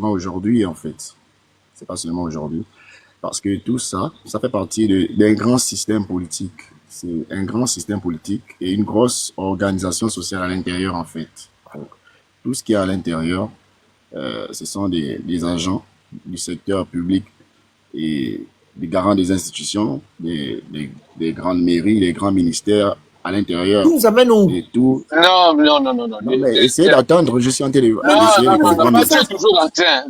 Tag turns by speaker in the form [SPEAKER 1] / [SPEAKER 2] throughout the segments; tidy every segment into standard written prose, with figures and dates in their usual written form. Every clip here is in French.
[SPEAKER 1] Aujourd'hui, en fait. C'est pas seulement aujourd'hui. Parce que tout ça, ça fait partie d'un grand système politique. C'est un grand système politique et une grosse organisation sociale à l'intérieur, en fait. Donc, tout ce qui est à l'intérieur, ce sont des agents du secteur public et des garants des institutions, des grandes mairies, des grands ministères à l'intérieur
[SPEAKER 2] Tout nous amène où?
[SPEAKER 1] et tout.
[SPEAKER 3] Non, non, non, non, non.
[SPEAKER 1] Non, mais essayez d'attendre, je suis en train
[SPEAKER 3] Non,
[SPEAKER 1] d'essayer
[SPEAKER 3] non,
[SPEAKER 1] de
[SPEAKER 3] non, non,
[SPEAKER 1] comprendre.
[SPEAKER 3] tu es toujours en train.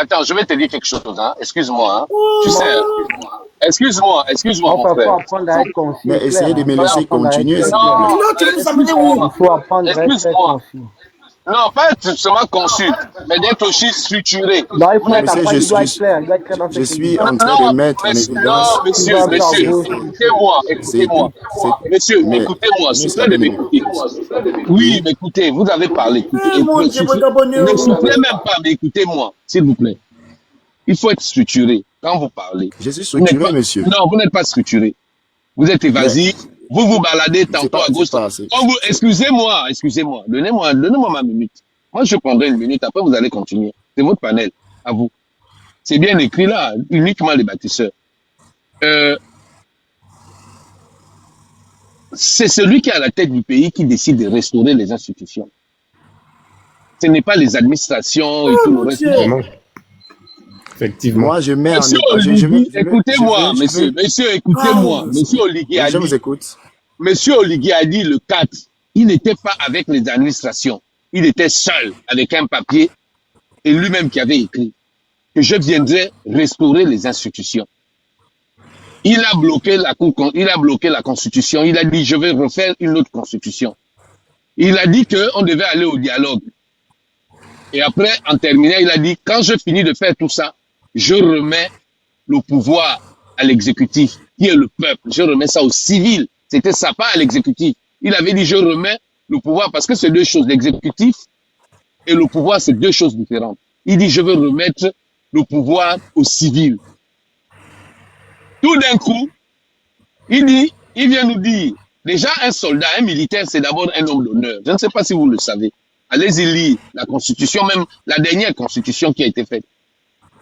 [SPEAKER 3] Attends, je vais te dire quelque chose, hein. Excuse-moi, hein. Tu sais, excuse-moi,
[SPEAKER 4] On
[SPEAKER 3] mon
[SPEAKER 4] peut
[SPEAKER 3] frère.
[SPEAKER 4] pas apprendre à être concis.
[SPEAKER 1] Mais essayez de me
[SPEAKER 4] On peut
[SPEAKER 1] laisser
[SPEAKER 4] apprendre à être
[SPEAKER 1] continuer, s'il
[SPEAKER 4] clair.
[SPEAKER 1] vous plaît.
[SPEAKER 3] Non,
[SPEAKER 2] Non, tu veux nous amener où?
[SPEAKER 4] Il faut apprendre à être
[SPEAKER 3] excuse-moi.
[SPEAKER 4] concis.
[SPEAKER 3] Non, pas être seulement conçu, mais d'être aussi structuré.
[SPEAKER 4] Non, il faut être
[SPEAKER 1] Monsieur,
[SPEAKER 4] apprendre,
[SPEAKER 1] je
[SPEAKER 4] il doit être
[SPEAKER 1] suis,
[SPEAKER 4] clair. Il doit être clair dans
[SPEAKER 1] je
[SPEAKER 4] ce qu'il
[SPEAKER 1] suis
[SPEAKER 4] dit.
[SPEAKER 1] en train
[SPEAKER 3] Non,
[SPEAKER 1] de mettre en
[SPEAKER 3] monsieur, non,
[SPEAKER 1] évidence.
[SPEAKER 3] monsieur,
[SPEAKER 4] Il va
[SPEAKER 3] monsieur,
[SPEAKER 4] faire
[SPEAKER 3] écoutez-moi,
[SPEAKER 1] C'est
[SPEAKER 3] écoutez-moi.
[SPEAKER 1] tout. C'est,
[SPEAKER 3] Monsieur,
[SPEAKER 1] mais,
[SPEAKER 3] écoutez-moi, s'il
[SPEAKER 1] monsieur,
[SPEAKER 3] vous plaît de m'écouter. Oui, mais écoutez, vous avez parlé. Écoutez,
[SPEAKER 2] Mon Dieu, mon abonné.
[SPEAKER 3] ne soufflez même pas, mais écoutez-moi, s'il vous plaît. Il faut être structuré quand vous parlez.
[SPEAKER 1] je suis
[SPEAKER 3] Vous n'êtes
[SPEAKER 1] structuré,
[SPEAKER 3] pas,
[SPEAKER 1] monsieur.
[SPEAKER 3] non, vous n'êtes pas structuré. Vous êtes
[SPEAKER 1] Mais
[SPEAKER 3] évasif. Vous vous baladez
[SPEAKER 1] c'est
[SPEAKER 3] tantôt
[SPEAKER 1] pas,
[SPEAKER 3] à gauche. Excusez-moi. Donnez-moi ma minute. Moi, je prendrai une minute. Après, vous allez continuer. C'est votre panel. À vous. C'est bien écrit là. Uniquement les bâtisseurs. C'est celui qui est à la tête du pays qui décide de restaurer les institutions. Ce n'est pas les administrations et tout le reste.
[SPEAKER 2] Dieu.
[SPEAKER 3] Non.
[SPEAKER 5] Effectivement.
[SPEAKER 1] moi, je mets en
[SPEAKER 3] Monsieur
[SPEAKER 1] état.
[SPEAKER 3] Oligui, écoutez-moi,
[SPEAKER 1] je veux-
[SPEAKER 3] monsieur, écoutez-moi.
[SPEAKER 2] Ah,
[SPEAKER 3] Monsieur Oligui a
[SPEAKER 1] je vous
[SPEAKER 3] dit,
[SPEAKER 1] écoute.
[SPEAKER 3] monsieur Oligui a dit le 4, il n'était pas avec les administrations. Il était seul avec un papier et lui-même qui avait écrit que je viendrais restaurer les institutions. Il a bloqué la constitution. Il a dit je vais refaire une autre constitution. Il a dit qu'on devait aller au dialogue. Et après, en terminant, il a dit quand je finis de faire tout ça, je remets le pouvoir à l'exécutif, qui est le peuple. Je remets ça au civil. C'était ça, pas à l'exécutif. Il avait dit je remets le pouvoir parce que c'est deux choses. L'exécutif et le pouvoir, c'est deux choses différentes. Il dit je veux remettre le pouvoir au civil. Tout d'un coup, il vient nous dire, déjà un soldat, un militaire, c'est d'abord un homme d'honneur. Je ne sais pas si vous le savez. Allez-y lire la constitution, même la dernière constitution qui a été faite.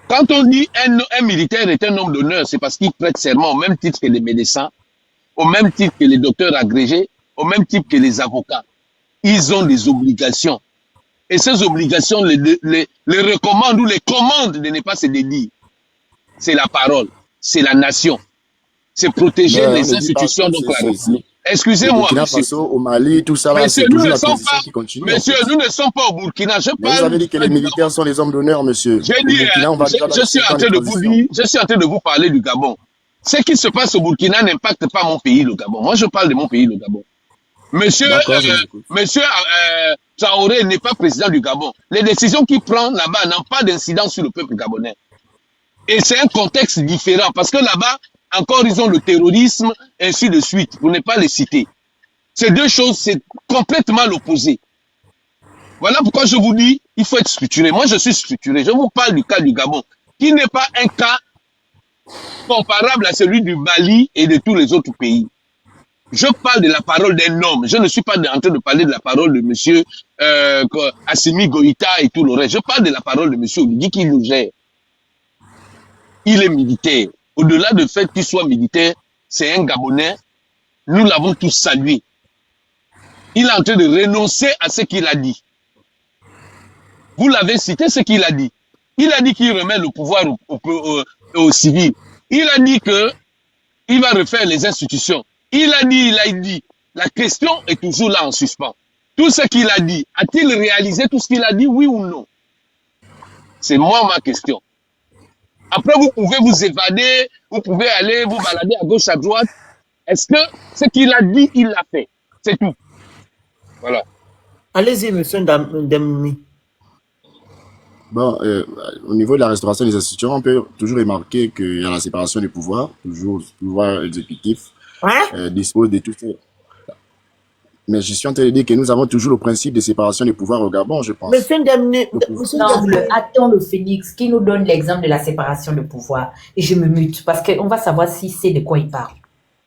[SPEAKER 3] Quand on dit un militaire est un homme d'honneur, c'est parce qu'il prête serment au même titre que les médecins, au même titre que les docteurs agrégés, au même titre que les avocats. Ils ont des obligations. Et ces obligations les recommandent ou les commandent de ne pas se dédire. C'est la parole, c'est la nation. C'est protéger
[SPEAKER 1] Mais on
[SPEAKER 3] les
[SPEAKER 1] ne dit pas
[SPEAKER 3] institutions,
[SPEAKER 1] ça.
[SPEAKER 3] donc la
[SPEAKER 1] C'est
[SPEAKER 3] République.
[SPEAKER 1] au
[SPEAKER 3] Excusez-moi,
[SPEAKER 1] Burkina
[SPEAKER 3] monsieur.
[SPEAKER 1] Faso, au Mali, tout ça là,
[SPEAKER 3] Monsieur,
[SPEAKER 1] c'est
[SPEAKER 3] nous
[SPEAKER 1] toujours
[SPEAKER 3] ne
[SPEAKER 1] la
[SPEAKER 3] sommes
[SPEAKER 1] transition
[SPEAKER 3] pas,
[SPEAKER 1] qui continue, en
[SPEAKER 3] monsieur,
[SPEAKER 1] fait.
[SPEAKER 3] nous ne sommes pas au Burkina. Je
[SPEAKER 1] Mais vous
[SPEAKER 3] parle
[SPEAKER 1] avez dit que les militaires sont les hommes d'honneur, monsieur.
[SPEAKER 3] J'ai
[SPEAKER 1] Au
[SPEAKER 3] dit,
[SPEAKER 1] Burkina, on va déjà dans
[SPEAKER 3] je
[SPEAKER 1] les
[SPEAKER 3] suis
[SPEAKER 1] 5
[SPEAKER 3] en
[SPEAKER 1] ans de
[SPEAKER 3] train de vous
[SPEAKER 1] transition.
[SPEAKER 3] dire, je suis en train de vous parler du Gabon. Ce qui se passe au Burkina n'impacte pas mon pays, le Gabon. Moi, je parle de mon pays, le Gabon. Monsieur,
[SPEAKER 1] D'accord, je vous écoute.
[SPEAKER 3] monsieur Traoré n'est pas président du Gabon. Les décisions qu'il prend là-bas n'ont pas d'incidence sur le peuple gabonais. Et c'est un contexte différent parce que là-bas, encore, ils ont le terrorisme, ainsi de suite, pour ne pas les citer. Ces deux choses, c'est complètement l'opposé. Voilà pourquoi je vous dis, il faut être structuré. Moi, je suis structuré. Je vous parle du cas du Gabon, qui n'est pas un cas comparable à celui du Mali et de tous les autres pays. Je parle de la parole d'un homme. Je ne suis pas en train de parler de la parole de monsieur Assimi Goïta et tout le reste. Je parle de la parole de monsieur Oligui qui nous gère. Il est militaire. Au-delà du fait qu'il soit militaire, c'est un Gabonais. Nous l'avons tous salué. Il est en train de renoncer à ce qu'il a dit. Vous l'avez cité, ce qu'il a dit. Il a dit qu'il remet le pouvoir aux civils. Il a dit que il va refaire les institutions. Il a dit. La question est toujours là en suspens. Tout ce qu'il a dit, a-t-il réalisé tout ce qu'il a dit, oui ou non? C'est moi ma question. Après, vous pouvez vous évader, vous pouvez aller vous balader à gauche, à droite. Est-ce que ce qu'il a dit, il l'a fait? C'est tout. Voilà.
[SPEAKER 2] Allez-y, monsieur Ndamni.
[SPEAKER 1] Bon, au niveau de la restauration des institutions, on peut toujours remarquer qu'il y a la séparation des pouvoirs. Toujours, le pouvoir exécutif
[SPEAKER 2] Hein?
[SPEAKER 1] dispose de tout ça. Mais je suis en train de dire que nous avons toujours le principe de séparation des pouvoirs au Gabon, je pense.
[SPEAKER 2] Monsieur Ndamni.
[SPEAKER 6] Non, attends le Phénix qui nous donne l'exemple de la séparation de pouvoir. Et je me mute parce qu'on va savoir si c'est de quoi il parle.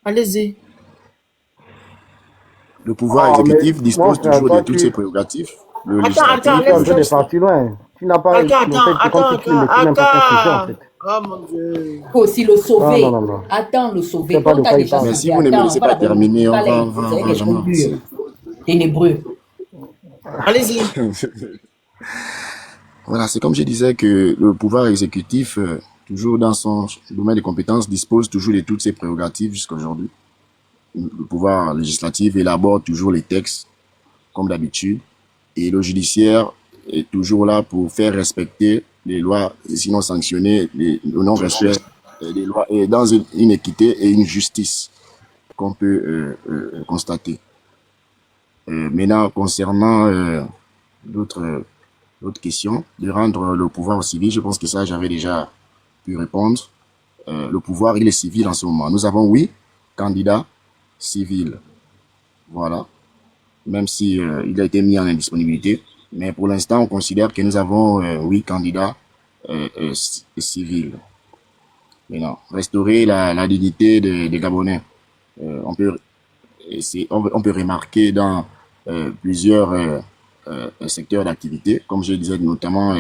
[SPEAKER 2] Allez-y.
[SPEAKER 1] Le pouvoir
[SPEAKER 4] Oh,
[SPEAKER 1] exécutif
[SPEAKER 4] mais
[SPEAKER 1] dispose
[SPEAKER 4] mon frère,
[SPEAKER 1] toujours
[SPEAKER 4] toi,
[SPEAKER 1] de toutes
[SPEAKER 4] tu-
[SPEAKER 1] ses prérogatives. Le
[SPEAKER 2] Attends,
[SPEAKER 1] législatif,
[SPEAKER 4] Tu es en train de partir loin. Tu n'as pas,
[SPEAKER 2] Attends,
[SPEAKER 4] en fait, c'est comme si tu ne laissais même pas ton sujet, en fait.
[SPEAKER 2] Oh mon Dieu.
[SPEAKER 6] Il faut aussi le
[SPEAKER 4] Non,
[SPEAKER 6] sauver.
[SPEAKER 4] non, non, non.
[SPEAKER 6] Attends, le
[SPEAKER 4] Je
[SPEAKER 6] sauver.
[SPEAKER 4] sais pas
[SPEAKER 6] Quand
[SPEAKER 4] de
[SPEAKER 6] t'as
[SPEAKER 4] quoi il
[SPEAKER 6] déjà
[SPEAKER 4] parle.
[SPEAKER 1] Mais si
[SPEAKER 6] sauvé,
[SPEAKER 1] vous ne me
[SPEAKER 6] attends,
[SPEAKER 1] laissez
[SPEAKER 6] voilà,
[SPEAKER 1] pas terminer, on
[SPEAKER 6] pas
[SPEAKER 1] va,
[SPEAKER 6] les,
[SPEAKER 1] on va,
[SPEAKER 6] vous
[SPEAKER 1] on
[SPEAKER 6] savez,
[SPEAKER 1] va
[SPEAKER 6] les
[SPEAKER 1] jamais
[SPEAKER 6] trous
[SPEAKER 1] avancer.
[SPEAKER 6] ténébreux.
[SPEAKER 2] Allez-y.
[SPEAKER 1] Voilà, c'est comme je disais que le pouvoir exécutif, toujours dans son domaine de compétences, dispose toujours de toutes ses prérogatives jusqu'à aujourd'hui. Le pouvoir législatif élabore toujours les textes, comme d'habitude, et le judiciaire est toujours là pour faire respecter les lois, et sinon sanctionner le non-respect des lois, et dans une équité et une justice qu'on peut constater. Maintenant, concernant d'autres d'autres questions, de rendre le pouvoir civil, je pense que ça, j'avais déjà pu répondre. Le pouvoir, il est civil en ce moment. Nous avons, oui, candidats civils. Voilà. Même si il a été mis en indisponibilité. Mais pour l'instant, on considère que nous avons, oui, candidats civils. Maintenant, restaurer la dignité des Gabonais. On peut on peut remarquer dans plusieurs secteurs d'activité, comme je disais, notamment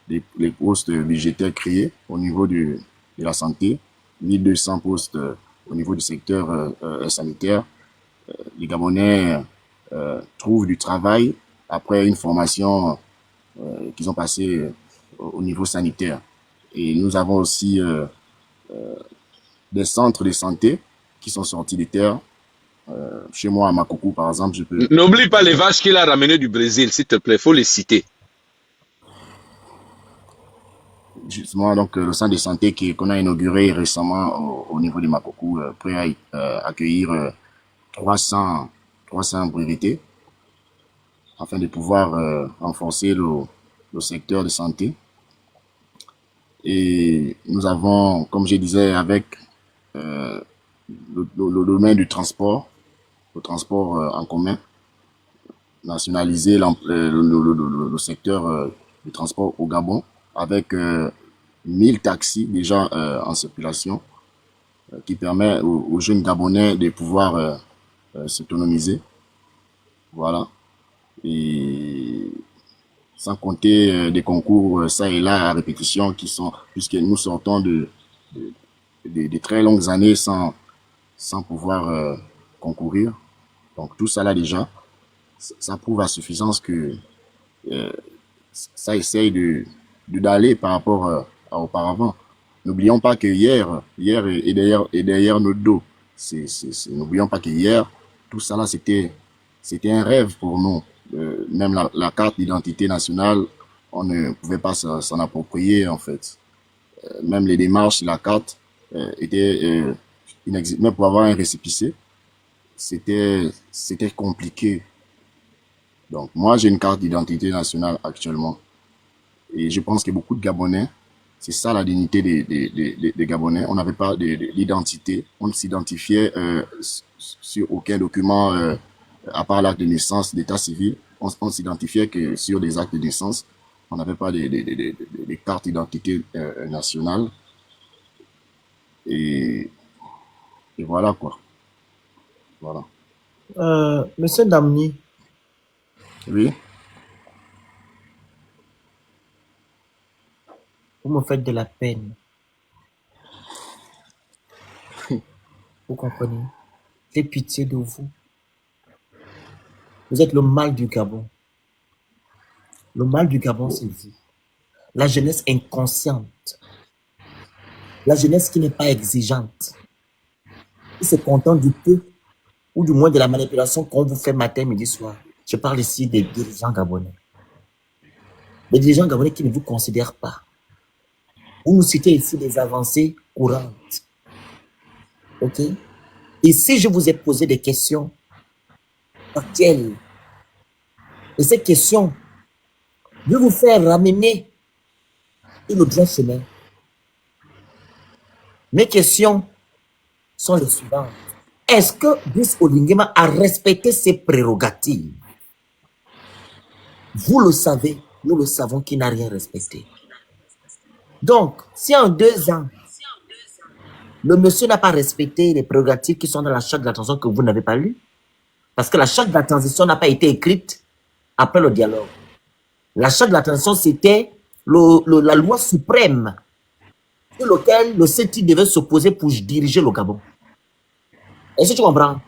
[SPEAKER 1] les postes budgétaires créés au niveau de la santé, 1200 postes au niveau du secteur sanitaire. Les Gabonais trouvent du travail après une formation qu'ils ont passée au niveau sanitaire. Et nous avons aussi des centres de santé qui sont sortis des terres. Chez moi, à Makoko, par exemple, je peux...
[SPEAKER 3] N'oublie pas les vaches qu'il a ramenées du Brésil, s'il te plaît, faut les citer.
[SPEAKER 1] Justement, donc, le centre de santé qu'on a inauguré récemment au niveau de Makoko, prêt à accueillir 300 brevetés afin de pouvoir renforcer le secteur de santé. Et nous avons, comme je disais, avec le domaine du transport, le transport en commun, nationaliser le secteur du transport au Gabon avec 1000 taxis déjà en circulation qui permet aux jeunes Gabonais de pouvoir s'autonomiser. Voilà. Et sans compter des concours ça et là à répétition qui sont, puisque nous sortons de très longues années sans pouvoir concourir. Donc tout ça là déjà, ça prouve à suffisance que ça essaye d'aller par rapport à auparavant. N'oublions pas que hier est derrière notre dos. N'oublions pas que hier, tout ça là, c'était un rêve pour nous. Même la carte d'identité nationale, on ne pouvait pas s'en approprier en fait. Même les démarches de la carte étaient inexistantes. Même pour avoir un récépissé, c'était compliqué. Donc moi, j'ai une carte d'identité nationale actuellement. Et je pense que beaucoup de Gabonais, c'est ça la dignité des Gabonais. On n'avait pas d'identité. On ne s'identifiait sur aucun document, à part l'acte de naissance d'état civil. On s'identifiait que sur des actes de naissance. On n'avait pas des cartes d'identité nationales. Et voilà quoi. Voilà.
[SPEAKER 2] Monsieur Damni,
[SPEAKER 1] Oui.
[SPEAKER 2] vous me faites de la peine. Vous comprenez? J'ai pitié de vous. Vous êtes le mal du Gabon. Le mal du Gabon, c'est vous. La jeunesse inconsciente. La jeunesse qui n'est pas exigeante. Qui se contente du peu, ou du moins de la manipulation qu'on vous fait matin, midi, soir. Je parle ici des dirigeants gabonais. Les dirigeants gabonais qui ne vous considèrent pas. Vous nous citez ici des avancées courantes. OK? Et si je vous ai posé des questions actuelles, et ces questions, je vais vous faire ramener sur le droit chemin. Mes questions sont les suivantes. Est-ce que Brice Oligui a respecté ses prérogatives? Vous le savez, nous le savons qu'il n'a rien respecté. Donc, si en 2 ans, le monsieur n'a pas respecté les prérogatives qui sont dans la charte de la transition que vous n'avez pas lu, parce que la charte de la transition n'a pas été écrite après le dialogue. La charte de la transition, c'était la loi suprême sur laquelle le CETI devait s'opposer pour diriger le Gabon. Est-ce que tu comprends?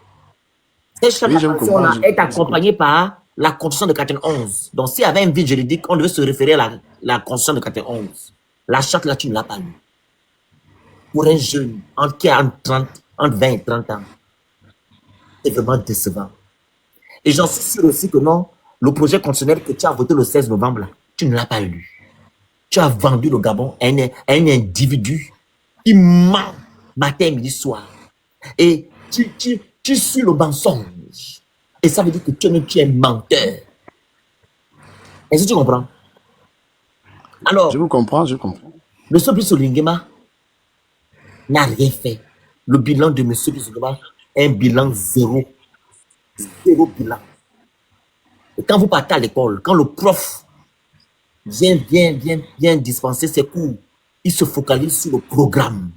[SPEAKER 2] Cette charte de
[SPEAKER 1] Oui, je
[SPEAKER 2] la
[SPEAKER 1] vous
[SPEAKER 2] transition
[SPEAKER 1] comprends.
[SPEAKER 2] est accompagnée par la Constitution de 91. Donc, s'il y avait un vide juridique, on devait se référer à la Constitution de 91. La charte là, tu ne l'as pas lue. Pour un jeune qui a entre 20 et 30 ans, c'est vraiment décevant. Et j'en suis sûr aussi que non, le projet constitutionnel que tu as voté le 16 novembre, là, tu ne l'as pas lu. Tu as vendu le Gabon à un individu qui ment matin, midi, soir. Et tu suis le mensonge. Et ça veut dire que tu es menteur. Est-ce que tu comprends? Alors,
[SPEAKER 1] Je vous comprends, je comprends.
[SPEAKER 2] M. Bissou Lingema n'a rien fait. Le bilan de M. Bissou Lingema est un bilan zéro. Zéro bilan. Et quand vous partez à l'école, quand le prof vient dispenser ses cours, il se focalise sur le programme.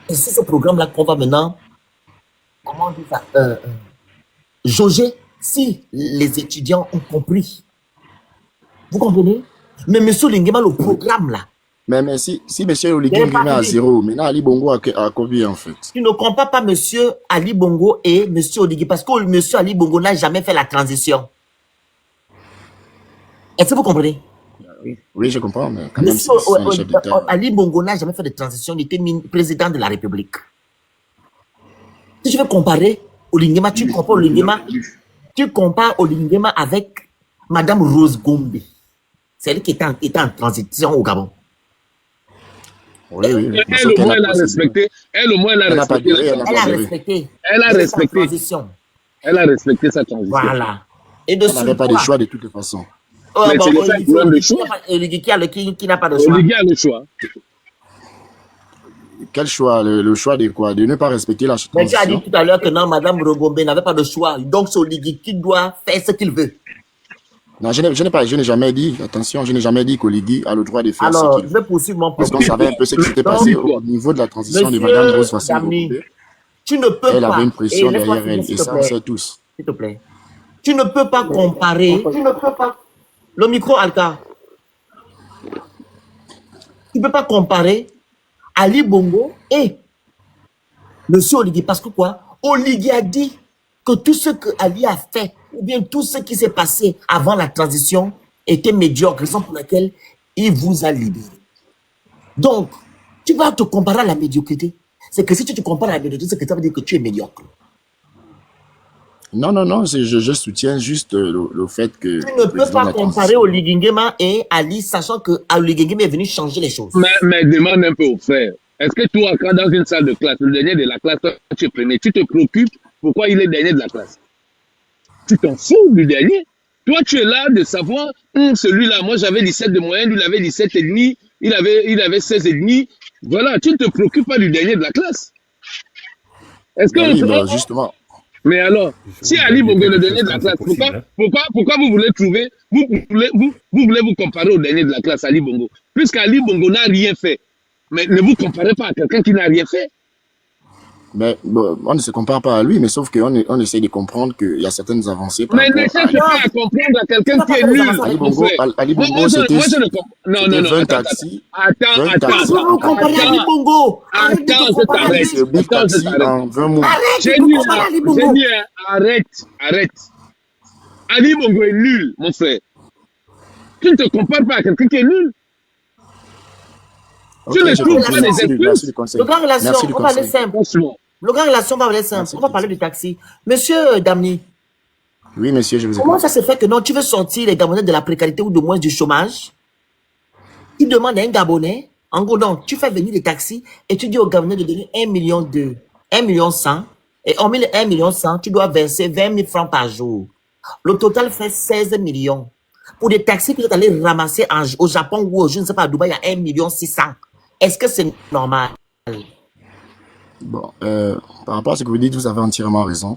[SPEAKER 2] Et c'est ce programme-là qu'on va maintenant, comment dire ça, jauger si les étudiants ont compris. Vous comprenez? Mais M. Lingema, le programme là,
[SPEAKER 1] Mais si M. Oligui met à zéro, maintenant Ali Bongo a combien en fait?
[SPEAKER 2] tu ne compares pas M. Ali Bongo et M. Oligui parce que M. Ali Bongo n'a jamais fait la transition. Est-ce que vous comprenez?
[SPEAKER 1] Oui, je comprends, mais quand même,
[SPEAKER 2] M.
[SPEAKER 1] c'est un chef d'État.
[SPEAKER 2] Ali Bongo n'a jamais fait de transition, il était président de la République. Si tu veux comparer Olingema, tu compares Olingema avec Madame Rose Gombe. C'est elle qui était en transition au Gabon.
[SPEAKER 1] Oui.
[SPEAKER 3] Elle, au moins, elle a respecté. Elle, au moins, elle a respecté.
[SPEAKER 2] Elle a respecté.
[SPEAKER 3] Elle a respecté. Elle a respecté sa transition.
[SPEAKER 2] Voilà. Et
[SPEAKER 1] Elle n'avait pas de choix de toute façon.
[SPEAKER 3] Mais c'est le fait de choix.
[SPEAKER 2] Oligui qui n'a pas de choix.
[SPEAKER 3] Oligui a le choix.
[SPEAKER 1] Quel choix? Le choix de quoi? De ne pas respecter la transition.
[SPEAKER 2] Mais tu as dit tout à l'heure que non, Madame Rogombe n'avait pas de choix. Donc c'est Oligui qui doit faire ce qu'il veut.
[SPEAKER 1] Non, je n'ai jamais dit, attention, je n'ai jamais dit qu'Oligui a le droit de faire
[SPEAKER 2] alors,
[SPEAKER 1] ce qu'il
[SPEAKER 2] je
[SPEAKER 1] veut.
[SPEAKER 2] vais poursuivre mon
[SPEAKER 1] Parce
[SPEAKER 2] propos.
[SPEAKER 1] qu'on savait un peu ce qui s'était passé au niveau de la transition de Madame Rose Fassi Gombe.
[SPEAKER 2] Tu ne peux pas.
[SPEAKER 1] Elle avait une pression
[SPEAKER 2] laisse-moi
[SPEAKER 1] derrière elle,
[SPEAKER 2] finir,
[SPEAKER 1] et ça, on sait tous.
[SPEAKER 2] S'il te plaît. Tu ne peux pas comparer. Le micro, Alka. Tu ne peux pas comparer Ali Bongo et Monsieur Oligui. Parce que quoi? Oligui a dit que tout ce que Ali a fait, ou bien tout ce qui s'est passé avant la transition, était médiocre, raison pour laquelle il vous a libéré. Donc, tu vas te comparer à la médiocrité. C'est que si tu te compares à la médiocrité, c'est que ça veut dire que tu es médiocre.
[SPEAKER 1] Non, je soutiens juste le fait que...
[SPEAKER 2] Tu ne peux pas comparer Oligui Nguema et Ali, sachant que Oligui Nguema est venu changer les choses.
[SPEAKER 3] Mais demande un peu au frère. Est-ce que toi, quand dans une salle de classe, le dernier de la classe, toi, tu es premier, tu te préoccupes pourquoi il est dernier de la classe? Tu t'en fous du dernier? Toi, tu es là de savoir, celui-là, moi j'avais 17 de moyenne, lui il avait 17,5, il avait 16,5. Voilà, tu ne te préoccupes pas du dernier de la classe. Est-ce que...
[SPEAKER 1] Oui, justement.
[SPEAKER 3] Mais alors, si Ali Bongo est le dernier de la classe, pourquoi vous voulez trouver, vous voulez vous comparer au dernier de la classe, Ali Bongo? Puisqu'Ali Bongo n'a rien fait. Mais ne vous comparez pas à quelqu'un qui n'a rien fait.
[SPEAKER 1] Mais bon, on ne se compare pas à lui, mais sauf qu'on essaie de comprendre qu'il y a certaines avancées.
[SPEAKER 3] Mais ne cherche pas à comprendre à quelqu'un qui est nul.
[SPEAKER 1] Ali Bongo, c'était...
[SPEAKER 3] Non,
[SPEAKER 1] 20 taxis.
[SPEAKER 3] Attends,
[SPEAKER 2] je t'arrête.
[SPEAKER 1] C'est 10 taxis en 20 mois.
[SPEAKER 3] J'ai dit, arrête. Ali Bongo est nul, mon frère. Tu ne te compares pas à quelqu'un qui est nul.
[SPEAKER 1] Okay,
[SPEAKER 3] tu ne trouves pas des excuses.
[SPEAKER 2] Le grand relation, on va aller simple. Le grand relation, on va aller simple. On va parler du taxi. Monsieur Damni.
[SPEAKER 1] Oui, monsieur, je vous écoute.
[SPEAKER 2] Comment ça se fait que non, tu veux sortir les Gabonais de la précarité ou de moins du chômage? Tu demandes à un Gabonais, en gros, non, tu fais venir des taxis et tu dis aux Gabonais de donner 1,2 million, 1,1 million, et en 1,1 million, tu dois verser 20 000 francs par jour. Le total fait 16 millions. Pour des taxis que tu es allé ramasser au Japon ou je ne sais pas, à Dubaï, il y a 1,6 million. Est-ce que c'est normal?
[SPEAKER 1] Bon, par rapport à ce que vous dites, vous avez entièrement raison.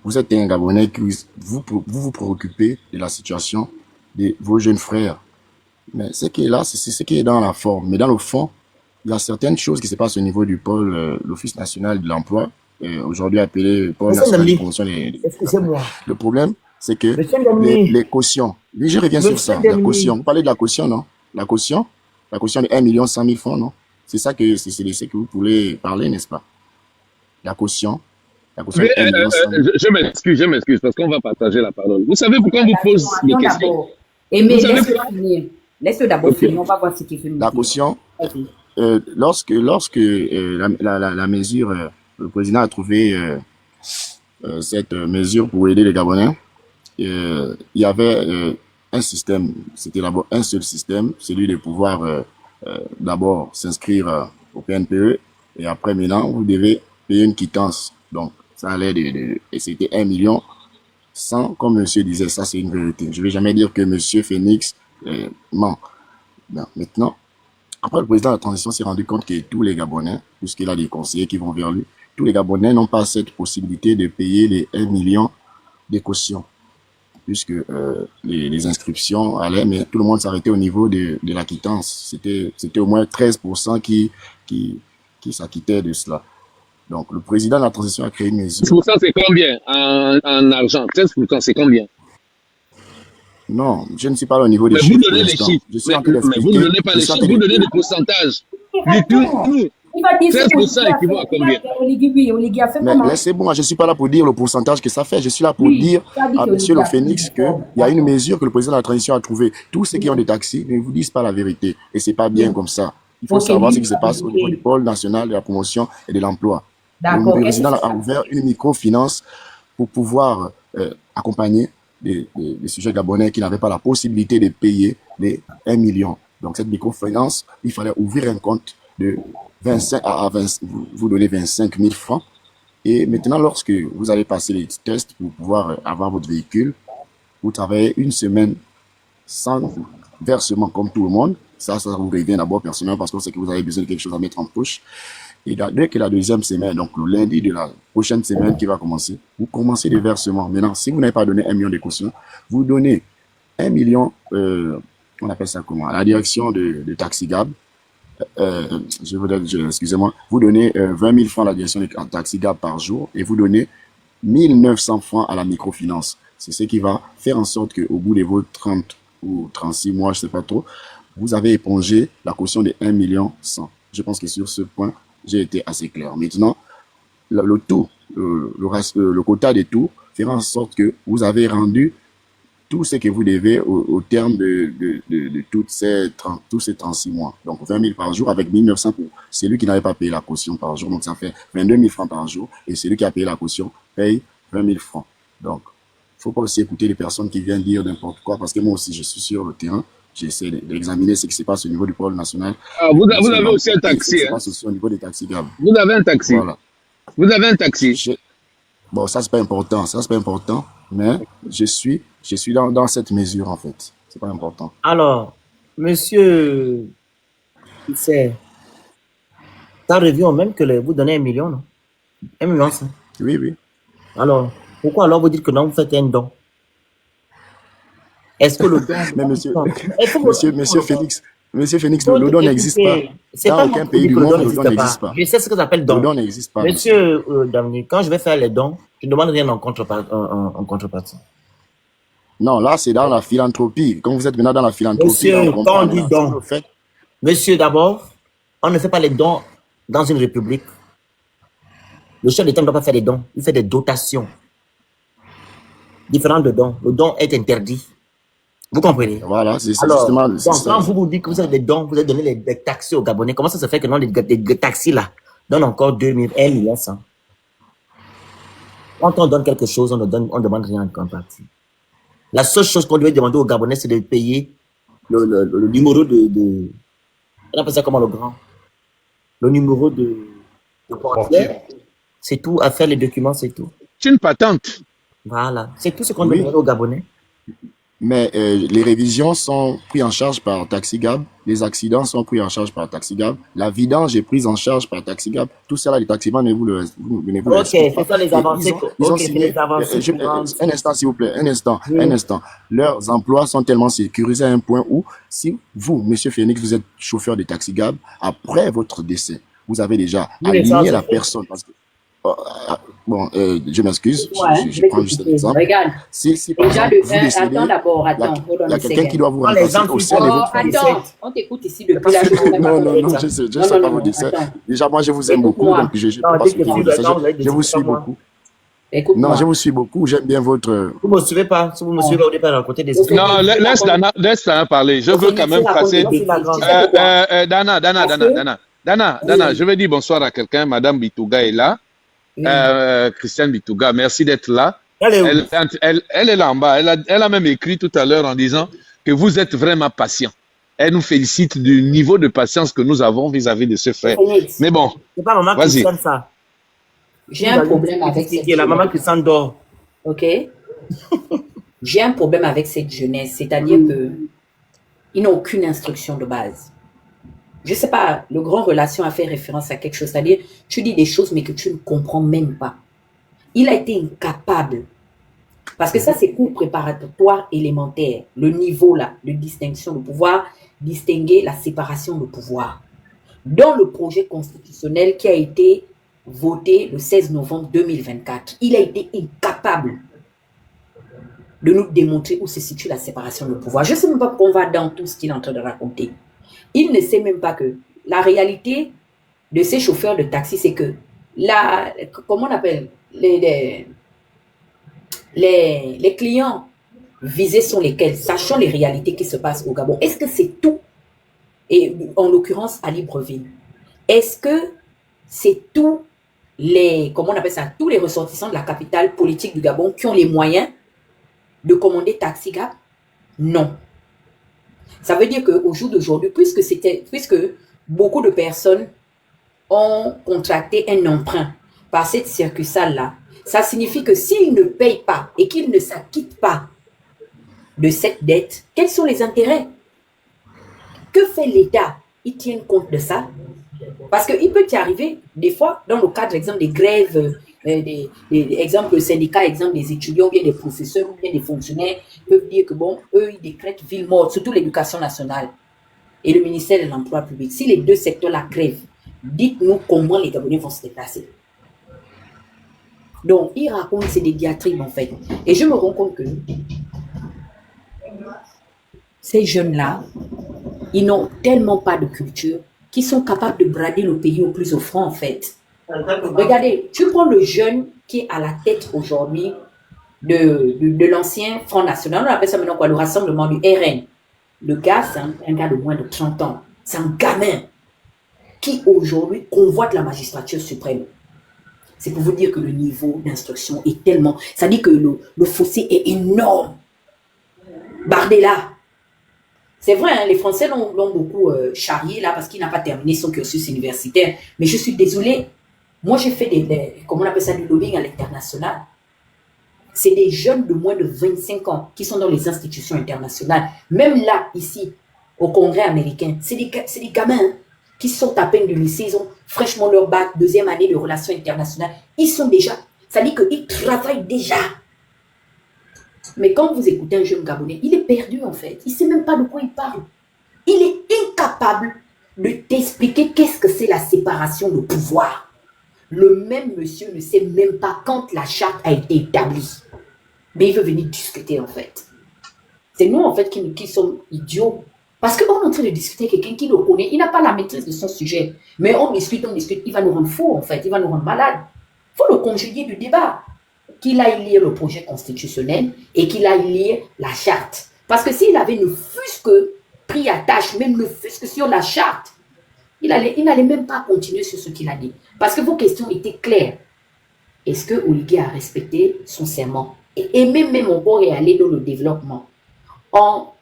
[SPEAKER 1] Vous êtes un Gabonais qui vous préoccupez de la situation de vos jeunes frères. Mais ce qui est là, c'est ce qui est dans la forme. Mais dans le fond, il y a certaines choses qui se passent au niveau du pôle, l'Office national de l'emploi, aujourd'hui appelé pôle national de promotion des...
[SPEAKER 2] Excusez-moi.
[SPEAKER 1] Le problème, c'est que
[SPEAKER 2] Monsieur Ndemni,
[SPEAKER 1] les cautions, oui, je reviens sur
[SPEAKER 2] Monsieur
[SPEAKER 1] ça, la
[SPEAKER 2] Ndemni,
[SPEAKER 1] caution, vous parlez de la caution, non? La caution de 1 100 000 francs, non? C'est ça que, c'est de ce que vous voulez parler, n'est-ce pas? La caution de
[SPEAKER 3] Mais,
[SPEAKER 1] 1 100 000.
[SPEAKER 3] je m'excuse, parce qu'on va partager la parole. Vous savez pourquoi on vous
[SPEAKER 6] Attends,
[SPEAKER 3] pose des
[SPEAKER 6] attends
[SPEAKER 3] questions?
[SPEAKER 6] d'abord. Aimé,
[SPEAKER 3] Vous savez
[SPEAKER 6] laisse-le
[SPEAKER 3] pourquoi?
[SPEAKER 6] finir. Laisse-le d'abord
[SPEAKER 3] Ok.
[SPEAKER 6] finir. On va voir ce qu'il veut nous
[SPEAKER 1] La
[SPEAKER 6] dire.
[SPEAKER 1] caution,
[SPEAKER 6] Vas-y.
[SPEAKER 1] lorsque la mesure, le président a trouvé cette mesure pour aider les Gabonais, il y avait un système, c'était d'abord un seul système, celui de pouvoir d'abord s'inscrire au PNPE et après maintenant vous devez payer une quittance. Donc ça allait et c'était 1 100 000 comme monsieur disait, ça c'est une vérité. Je vais jamais dire que monsieur Phoenix ment. Ben, maintenant, après le président de la transition s'est rendu compte que tous les Gabonais, puisqu'il a des conseillers qui vont vers lui, tous les Gabonais n'ont pas cette possibilité de payer les 1 million de caution, puisque les inscriptions allaient, mais tout le monde s'arrêtait au niveau de la quittance. C'était au moins 13% qui s'acquittaient de cela. Donc, le président de la transition a créé une mesure.
[SPEAKER 3] 13%, c'est combien en argent? 13%, c'est combien?
[SPEAKER 1] Non, je ne suis pas au niveau des
[SPEAKER 3] Mais vous
[SPEAKER 1] chiffres pour
[SPEAKER 3] donnez les
[SPEAKER 1] l'instant.
[SPEAKER 3] chiffres.
[SPEAKER 1] Je suis en train
[SPEAKER 3] Mais vous ne
[SPEAKER 1] d'expliquer.
[SPEAKER 3] donnez pas
[SPEAKER 1] Je
[SPEAKER 3] les
[SPEAKER 1] suis en
[SPEAKER 3] chiffres,
[SPEAKER 1] train
[SPEAKER 3] vous
[SPEAKER 1] de-
[SPEAKER 3] donnez des pourcentages.
[SPEAKER 6] Il va dire il va dire ce qu'on
[SPEAKER 3] 13% équivaut à combien?
[SPEAKER 6] Oligui a fait
[SPEAKER 1] Mais
[SPEAKER 6] comment?
[SPEAKER 1] laissez-moi, je ne suis pas là pour dire le pourcentage que ça fait. Je suis là pour
[SPEAKER 6] Oui,
[SPEAKER 1] dire
[SPEAKER 6] tu as dit
[SPEAKER 1] à
[SPEAKER 6] que
[SPEAKER 1] M.
[SPEAKER 6] Oligui
[SPEAKER 1] Le
[SPEAKER 6] a fait
[SPEAKER 1] Phénix qu'il
[SPEAKER 6] d'accord.
[SPEAKER 1] y a une mesure que le président de la transition a trouvée. Tous ceux qui ont des taxis ne vous disent pas la vérité. Et c'est pas bien comme ça. Il faut
[SPEAKER 6] Ok,
[SPEAKER 1] savoir
[SPEAKER 6] lui,
[SPEAKER 1] ce qui se passe au niveau du pôle national de la promotion et de l'emploi. Le
[SPEAKER 6] D'accord. Qu'est-ce
[SPEAKER 1] président
[SPEAKER 6] que
[SPEAKER 1] a ouvert une microfinance pour pouvoir accompagner les sujets gabonais qui n'avaient pas la possibilité de payer les 1 million. Donc, cette microfinance, il fallait ouvrir un compte de 25 à 20, vous donnez 25 000 francs. Et maintenant, lorsque vous allez passer les tests pour pouvoir avoir votre véhicule, vous travaillez une semaine sans versement comme tout le monde. Ça vous revient d'abord personnellement parce qu'on sait que vous avez besoin de quelque chose à mettre en poche. Et dès que la deuxième semaine, donc le lundi de la prochaine semaine qui va commencer, vous commencez les versements. Maintenant, si vous n'avez pas donné 1 million de caution, vous donnez 1 million, on appelle ça comment, à la direction de TaxiGab. Excusez-moi, vous donnez 20 000 francs à la direction de TaxiGab par jour et vous donnez 1 900 francs à la microfinance. C'est ce qui va faire en sorte qu'au bout de vos 30 ou 36 mois, je ne sais pas trop, vous avez épongé la caution de 1 million 100. Je pense que sur ce point, j'ai été assez clair. Maintenant, le tout, le quota des tours fera en sorte que vous avez rendu tout ce que vous devez au terme de tous ces 36 mois. Donc 20 000 par jour avec 1 900 pour celui qui n'avait pas payé la caution par jour. Donc ça fait 22 000 francs par jour. Et celui qui a payé la caution paye 20 000 francs. Donc, il ne faut pas aussi écouter les personnes qui viennent dire n'importe quoi parce que moi aussi, je suis sur le terrain. J'essaie d'examiner ce qui se passe au niveau du pôle national.
[SPEAKER 3] Ah, vous avez aussi un taxi.
[SPEAKER 1] Ce qui se passe aussi au niveau des taxis Gab.
[SPEAKER 3] Vous avez un taxi.
[SPEAKER 1] Voilà.
[SPEAKER 3] Vous avez un taxi.
[SPEAKER 1] Bon, ça, c'est pas important. Ça, c'est pas important. Mais je suis dans cette mesure, en fait. C'est pas important.
[SPEAKER 2] alors, monsieur, c'est, ça revient au même que vous donnez 1 million, non? 1 million, ça.
[SPEAKER 1] Oui, oui.
[SPEAKER 2] Alors, pourquoi alors vous dites que non, vous faites un don? Est-ce que le don...
[SPEAKER 1] Mais monsieur,
[SPEAKER 2] Est-ce que
[SPEAKER 1] monsieur Félix, le don n'existe pas.
[SPEAKER 2] C'est
[SPEAKER 1] Dans
[SPEAKER 2] pas
[SPEAKER 1] aucun
[SPEAKER 2] moi qui
[SPEAKER 1] pays
[SPEAKER 2] dis
[SPEAKER 1] du
[SPEAKER 2] que le
[SPEAKER 1] monde,
[SPEAKER 2] don
[SPEAKER 1] le don n'existe pas.
[SPEAKER 2] Je sais ce que ça s'appelle
[SPEAKER 1] Le
[SPEAKER 2] don.
[SPEAKER 1] don n'existe pas.
[SPEAKER 2] Monsieur Damni, quand je vais faire les dons, je ne demande rien en contrepartie.
[SPEAKER 1] Non, là, c'est dans la philanthropie. Quand vous êtes maintenant dans la philanthropie,
[SPEAKER 2] Monsieur,
[SPEAKER 1] on
[SPEAKER 2] quand on
[SPEAKER 1] comprend.
[SPEAKER 2] dit don,
[SPEAKER 1] Si vous faites-
[SPEAKER 2] monsieur, d'abord, on ne fait pas les dons dans une république. Le chef d'État ne doit pas faire des dons, il fait des dotations. Différents de dons. Le don est interdit. Vous comprenez?
[SPEAKER 1] Voilà, c'est
[SPEAKER 2] Alors,
[SPEAKER 1] justement.
[SPEAKER 2] donc,
[SPEAKER 1] c'est ça.
[SPEAKER 2] quand vous dites que vous avez des dons, vous avez donné des taxis aux Gabonais, comment ça se fait que non, les taxis là donnent encore 2 000, 1 million 100? Quand on donne quelque chose, on ne demande rien en contrepartie. La seule chose qu'on devait demander aux Gabonais, c'est de payer le numéro de. On appelle ça comment le grand? Le numéro de portier. C'est tout, à faire les documents, c'est tout.
[SPEAKER 3] C'est une patente.
[SPEAKER 2] Voilà. C'est tout ce qu'on
[SPEAKER 1] Oui.
[SPEAKER 2] demande aux Gabonais.
[SPEAKER 1] Mais les révisions sont prises en charge par TaxiGab. Les accidents sont pris en charge par TaxiGab. La vidange est prise en charge par TaxiGab. Tout cela, les taximans ne vous le
[SPEAKER 2] Ok,
[SPEAKER 1] expliquent pas.
[SPEAKER 2] c'est ça les
[SPEAKER 1] Et
[SPEAKER 2] avancées.
[SPEAKER 1] ils ont
[SPEAKER 2] Ok, c'est
[SPEAKER 1] signé.
[SPEAKER 2] les avancées.
[SPEAKER 1] Un instant, s'il vous plaît. Un instant.
[SPEAKER 2] Oui.
[SPEAKER 1] Un instant. Leurs emplois sont tellement sécurisés à un point où, si vous, monsieur Phoenix, vous êtes chauffeur de TaxiGab, après votre décès, vous avez déjà
[SPEAKER 2] Oui, mais ça,
[SPEAKER 1] aligné
[SPEAKER 2] c'est
[SPEAKER 1] la
[SPEAKER 2] fait.
[SPEAKER 1] personne. Parce que Bon, je m'excuse,
[SPEAKER 6] Ouais,
[SPEAKER 1] je
[SPEAKER 6] je vais
[SPEAKER 1] prends juste un
[SPEAKER 6] t'écouter.
[SPEAKER 1] exemple.
[SPEAKER 6] Regarde.
[SPEAKER 1] Si par
[SPEAKER 6] Déjà,
[SPEAKER 1] exemple, vous décidez,
[SPEAKER 6] attends d'abord,
[SPEAKER 1] il y a,
[SPEAKER 6] attends, hold on
[SPEAKER 1] il y a
[SPEAKER 6] a
[SPEAKER 1] quelqu'un qui
[SPEAKER 6] second.
[SPEAKER 1] doit vous
[SPEAKER 2] Prends les
[SPEAKER 1] remplacer
[SPEAKER 2] gens
[SPEAKER 1] au
[SPEAKER 2] qui
[SPEAKER 1] sein de
[SPEAKER 6] Oh,
[SPEAKER 1] votre famille.
[SPEAKER 6] attends, on t'écoute ici depuis là,
[SPEAKER 2] C'est
[SPEAKER 6] je
[SPEAKER 2] pas
[SPEAKER 6] ne sais même pas
[SPEAKER 1] Non,
[SPEAKER 6] ton
[SPEAKER 1] non, non,
[SPEAKER 6] dessin.
[SPEAKER 1] je
[SPEAKER 6] Non,
[SPEAKER 1] sais
[SPEAKER 6] non,
[SPEAKER 1] pas
[SPEAKER 6] non,
[SPEAKER 1] vos
[SPEAKER 6] non,
[SPEAKER 1] dessins.
[SPEAKER 6] attends.
[SPEAKER 1] Déjà, moi, je vous aime beaucoup,
[SPEAKER 6] Écoute-moi,
[SPEAKER 1] donc je ne peux
[SPEAKER 2] Non,
[SPEAKER 1] pas
[SPEAKER 2] dès que
[SPEAKER 1] suivre vos
[SPEAKER 2] tu
[SPEAKER 1] dessins.
[SPEAKER 2] attends, vous avez
[SPEAKER 1] Je vous
[SPEAKER 2] des
[SPEAKER 1] suis
[SPEAKER 2] moi.
[SPEAKER 1] beaucoup. Non, je
[SPEAKER 6] écoute-moi.
[SPEAKER 1] vous suis beaucoup. J'aime bien votre...
[SPEAKER 2] Vous me suivez pas. Si vous me
[SPEAKER 6] Non.
[SPEAKER 2] suivez, au départ, à côté des
[SPEAKER 6] Le
[SPEAKER 2] esprits.
[SPEAKER 3] Non,
[SPEAKER 6] Phoenix, tu racontes,
[SPEAKER 3] laisse Dana parler. Je
[SPEAKER 6] le
[SPEAKER 3] veux quand
[SPEAKER 6] Phoenix, tu
[SPEAKER 3] même
[SPEAKER 6] racontes des
[SPEAKER 3] passer.
[SPEAKER 2] Non, c'est la
[SPEAKER 6] bêtises. Tu
[SPEAKER 2] grande.
[SPEAKER 6] sais pourquoi? Parce que,
[SPEAKER 3] Dana, je
[SPEAKER 6] oui,
[SPEAKER 3] vais dire bonsoir à quelqu'un. Madame Bitouga est là.
[SPEAKER 6] oui.
[SPEAKER 3] Christiane Bitouga, merci d'être là.
[SPEAKER 2] Elle est où?
[SPEAKER 3] Elle est là en bas. Elle a même écrit tout à l'heure en disant que vous êtes vraiment patient. Elle nous félicite du niveau de patience que nous avons vis-à-vis de ce
[SPEAKER 6] Le
[SPEAKER 3] frère.
[SPEAKER 6] Phoenix,
[SPEAKER 3] Mais bon,
[SPEAKER 2] C'est pas maman
[SPEAKER 3] vas-y.
[SPEAKER 2] Christiane, ça.
[SPEAKER 6] j'ai
[SPEAKER 2] Vous
[SPEAKER 6] un
[SPEAKER 2] allez
[SPEAKER 6] problème avec
[SPEAKER 2] dire
[SPEAKER 6] cette
[SPEAKER 2] qui est la maman
[SPEAKER 6] jeunesse.
[SPEAKER 2] Christiane dort.
[SPEAKER 6] Ok? J'ai un problème avec cette jeunesse, c'est-à-dire que ils n'ont aucune instruction de base. Je sais pas, le grand relation a fait référence à quelque chose, c'est-à-dire tu dis des choses mais que tu ne comprends même pas. Il a été incapable, parce que ça c'est cours préparatoire élémentaire, le niveau là de distinction de pouvoir, distinguer la séparation de pouvoir. Dans le projet constitutionnel qui a été voté le 16 novembre 2024, il a été incapable de nous démontrer où se situe la séparation de pouvoir. Je ne sais même pas pourquoi on va dans tout ce qu'il est en train de raconter. Il ne sait même pas que la réalité de ces chauffeurs de taxi, c'est que comment on appelle les clients visés sont lesquels, sachant les réalités qui se passent au Gabon. Est-ce que c'est tout, et en l'occurrence à Libreville, est-ce que c'est tous comment on appelle ça, tous les ressortissants de la capitale politique du Gabon qui ont les moyens de commander Taxi Gab? Non. Ça veut dire qu'au jour d'aujourd'hui, puisque beaucoup de personnes ont contracté un emprunt par cette circuit-là, ça signifie que s'ils ne payent pas et qu'ils ne s'acquittent pas de cette dette, quels sont les intérêts? Que fait l'État? Ils tiennent compte de ça? Parce qu'il peut y arriver, des fois, dans le cadre, exemple, des grèves, exemple, le syndicat, exemple, des étudiants, ou bien des professeurs, ou bien des fonctionnaires, peuvent dire que, bon, eux, ils décrètent ville morte, surtout l'éducation nationale et le ministère de l'Emploi public. Si les deux secteurs-là grèvent, dites-nous comment les Gabonais vont se déplacer. Donc, ils racontent, c'est des diatribes, en fait. Et je me rends compte que ces jeunes-là, ils n'ont tellement pas de culture qu'ils sont capables de brader le pays au plus offrant, en fait. Regardez, tu prends le jeune qui est à la tête aujourd'hui de l'ancien Front National, on appelle ça maintenant quoi, le rassemblement du RN. Le gars, c'est un gars de moins de 30 ans. C'est un gamin qui aujourd'hui convoite la magistrature suprême. C'est pour vous dire que le niveau d'instruction est tellement... Ça dit que le fossé est énorme. Bardella. C'est vrai, hein, les Français l'ont beaucoup charrié là parce qu'il n'a pas terminé son cursus universitaire. Mais je suis désolée. Moi, j'ai fait comment on appelle ça, du lobbying à l'international. C'est des jeunes de moins de 25 ans qui sont dans les institutions internationales. Même là, ici, au Congrès américain, c'est des gamins hein, qui sortent à peine du lycée, ils ont fraîchement leur bac, deuxième année de relations internationales. Ils sont déjà, ça dit qu'ils travaillent déjà. Mais quand vous écoutez un jeune Gabonais, il est perdu en fait. Il ne sait même pas de quoi il parle. Il est incapable de t'expliquer qu'est-ce que c'est la séparation de pouvoir. Le même monsieur ne sait même pas quand la charte a été établie. Mais il veut venir discuter en fait. C'est nous en fait qui sommes idiots. Parce qu'on est en train de discuter avec quelqu'un qui le connaît. Il n'a pas la maîtrise de son sujet. Mais on discute, il va nous rendre fous en fait. Il va nous rendre malades. Il faut le congédier du débat. Qu'il aille lire le projet constitutionnel et qu'il aille lire la charte. Parce que s'il avait ne fût-ce que pris à tâche, même ne fût-ce que sur la charte, il n'allait même pas continuer sur ce qu'il a dit. Parce que vos questions étaient claires. Est-ce que Oligui a respecté son serment? Et même encore et aller dans le développement. En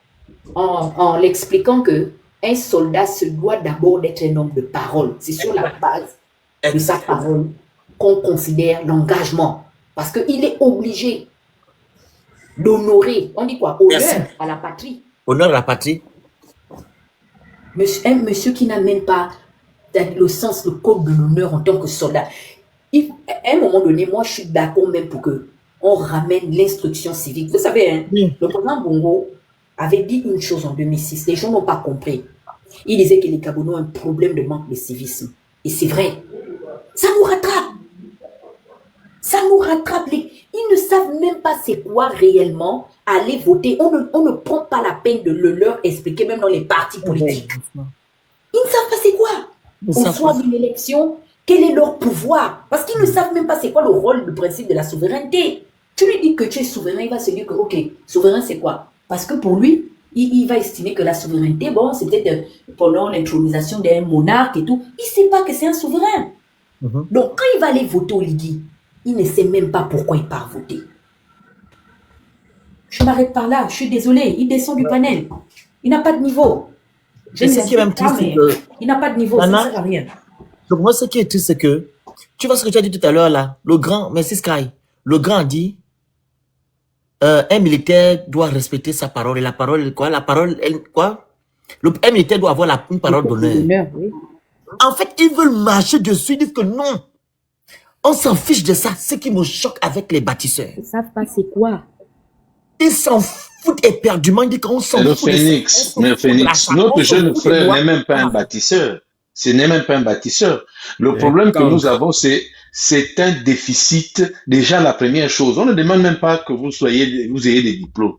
[SPEAKER 6] l'expliquant que un soldat se doit d'abord d'être un homme de parole. C'est sur la base de sa parole qu'on considère l'engagement. Parce qu'il est obligé d'honorer, on dit quoi, honneur à la patrie.
[SPEAKER 2] Honneur à la patrie.
[SPEAKER 6] Un monsieur qui n'a même pas le sens, le code de l'honneur en tant que soldat. À un moment donné, moi je suis d'accord même pour qu'on ramène l'instruction civique. Vous savez, hein, le président Bongo avait dit une chose en 2006, les gens n'ont pas compris. Il disait que les Gabonais ont un problème de manque de civisme. Et c'est vrai. Ça nous rattrape. Ça nous rattrape. Ils ne savent même pas c'est quoi réellement aller voter. On ne prend pas la peine de le leur expliquer, même dans les partis politiques. Ils ne savent pas c'est quoi. Au soir d'une élection, quel est leur pouvoir? Parce qu'ils ne savent même pas c'est quoi le rôle, le principe de la souveraineté. Tu lui dis que tu es souverain, il va se dire que, ok, souverain c'est quoi? Parce que pour lui, il va estimer que la souveraineté, bon, c'est peut-être pendant l'intronisation d'un monarque et tout. Il ne sait pas que c'est un souverain. Donc, quand il va aller voter au Ligui, il ne sait même pas pourquoi il part voter. Je m'arrête par là, je suis désolé, il descend du panel. Il n'a pas de niveau.
[SPEAKER 2] C'est ce qui est même triste, c'est que...
[SPEAKER 6] Il n'a pas de niveau, ça ne sert à rien.
[SPEAKER 2] Donc moi, ce qui est triste, c'est que, tu vois ce que tu as dit tout à l'heure là, le grand, merci Sky, le grand dit, un militaire doit respecter sa parole, et la parole, quoi, la parole, quoi, un militaire doit avoir une parole d'honneur.
[SPEAKER 6] Oui.
[SPEAKER 2] En fait, ils veulent marcher dessus, ils disent que non, on s'en fiche de ça. Ce qui me choque avec les bâtisseurs,
[SPEAKER 6] Ils ne savent pas c'est quoi.
[SPEAKER 2] ils s'en foutent éperdument, ils disent qu'on s'en fout de ça.
[SPEAKER 7] Mais Phoenix, notre jeune frère n'est même pas un bâtisseur. Ce n'est même pas un bâtisseur. Le problème que nous avons, c'est un déficit. Déjà, la première chose, on ne demande même pas que vous ayez des diplômes.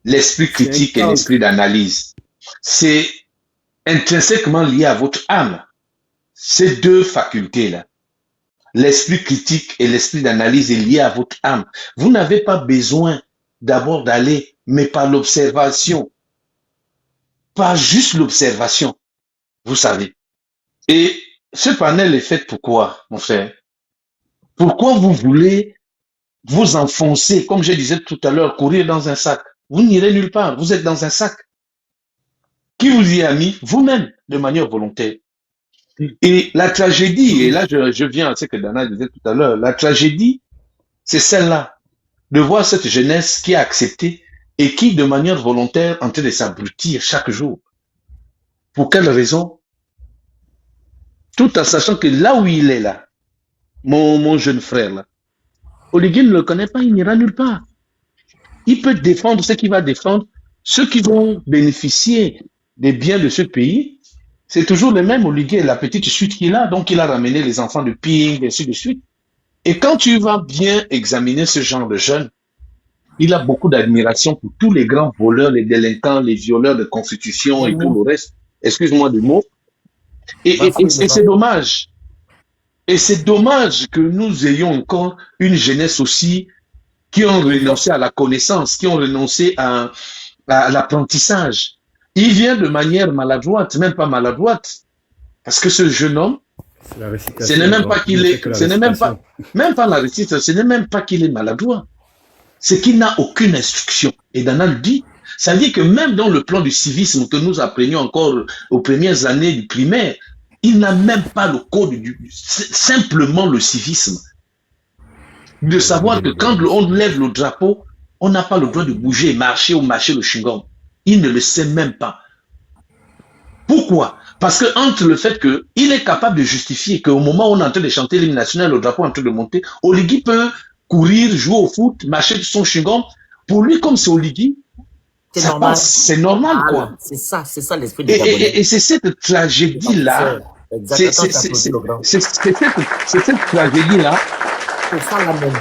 [SPEAKER 7] L'esprit critique et l'esprit d'analyse, c'est intrinsèquement lié à votre âme. Ces deux facultés-là, l'esprit critique et l'esprit d'analyse est lié à votre âme. Vous n'avez pas besoin d'abord d'aller, mais par l'observation. Pas juste l'observation, vous savez. Et ce panel est fait pourquoi, mon frère? Pourquoi vous voulez vous enfoncer, comme je disais tout à l'heure, courir dans un sac? Vous n'irez nulle part, vous êtes dans un sac. Qui vous y a mis? Vous-même, de manière volontaire. Et la tragédie, et là je viens à ce que Dana disait tout à l'heure, la tragédie, c'est celle-là, de voir cette jeunesse qui a accepté et qui, de manière volontaire, en train de s'abrutir chaque jour. Pour quelle raison? Tout en sachant que là où il est là, mon jeune frère là, Oligui ne le connaît pas, il n'ira nulle part. Il peut défendre ce qu'il va défendre, ceux qui vont bénéficier des biens de ce pays, c'est toujours le même Oligui, la petite suite qu'il a, donc il a ramené les enfants de Ping, et ainsi de suite. Et quand tu vas bien examiner ce genre de jeunes, il a beaucoup d'admiration pour tous les grands voleurs, les délinquants, les violeurs de constitution et tout le reste. Excuse-moi du mot. Et c'est dommage. Et c'est dommage que nous ayons encore une jeunesse aussi qui ont renoncé à la connaissance, qui ont renoncé à l'apprentissage. Il vient de manière maladroite, même pas maladroite, parce que ce jeune homme, ce n'est même pas qu'il est, ce n'est même pas la récitation, ce n'est même pas qu'il est maladroit. C'est qu'il n'a aucune instruction. Et Dana le dit, ça dit que même dans le plan du civisme que nous apprenions encore aux premières années du primaire, il n'a même pas le code simplement le civisme. De savoir que quand on lève le drapeau, on n'a pas le droit de bouger, marcher ou mâcher le chewing-gum. Il ne le sait même pas. Pourquoi? Parce que entre le fait qu'il est capable de justifier qu'au moment où on est en train de chanter l'hymne national, le drapeau est en train de monter, Oligui peut courir, jouer au foot, marcher de son chewing-gum. Pour lui, comme c'est Oligui,
[SPEAKER 2] c'est normal.
[SPEAKER 7] C'est normal, quoi.
[SPEAKER 2] C'est ça l'esprit du Gabonais.
[SPEAKER 7] Et c'est cette tragédie-là. C'est cette tragédie-là.
[SPEAKER 2] C'est ça la même.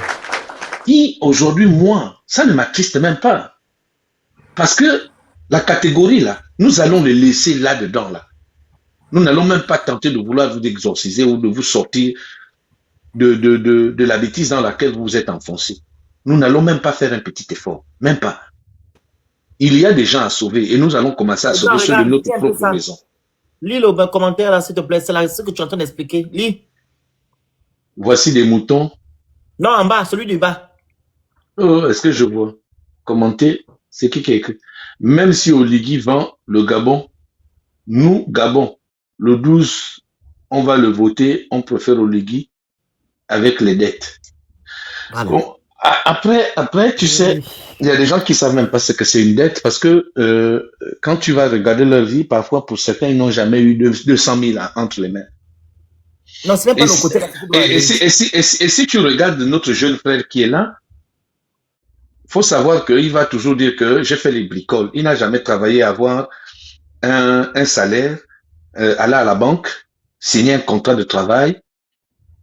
[SPEAKER 7] Qui, aujourd'hui, moi, ça ne m'attriste même pas. Parce que la catégorie, là, nous allons les laisser là-dedans, là. Nous n'allons même pas tenter de vouloir vous exorciser ou de vous sortir de la bêtise dans laquelle vous vous êtes enfoncé. Nous n'allons même pas faire un petit effort. Même pas. Il y a des gens à sauver et nous allons commencer à sauver ceux de notre propre maison.
[SPEAKER 2] Lis le commentaire là, s'il te plaît. C'est ce que tu es en train d'expliquer. Lis.
[SPEAKER 7] Voici des moutons.
[SPEAKER 2] Non, en bas, celui du bas.
[SPEAKER 7] Oh, est-ce que je vois? Commenter, c'est qui a écrit? Même si Oligui vend le Gabon, nous, Gabon, le 12, on va le voter, on préfère Oligui avec les dettes. Voilà. Bon, après, tu sais, il y a des gens qui savent même pas ce que c'est une dette parce que quand tu vas regarder leur vie, parfois pour certains, ils n'ont jamais eu 200 000 entre les mains.
[SPEAKER 2] Non, c'est même pas le côté.
[SPEAKER 7] Et si tu regardes notre jeune frère qui est là, faut savoir qu'il va toujours dire que j'ai fait les bricoles. Il n'a jamais travaillé à avoir un salaire, aller à la banque, signer un contrat de travail,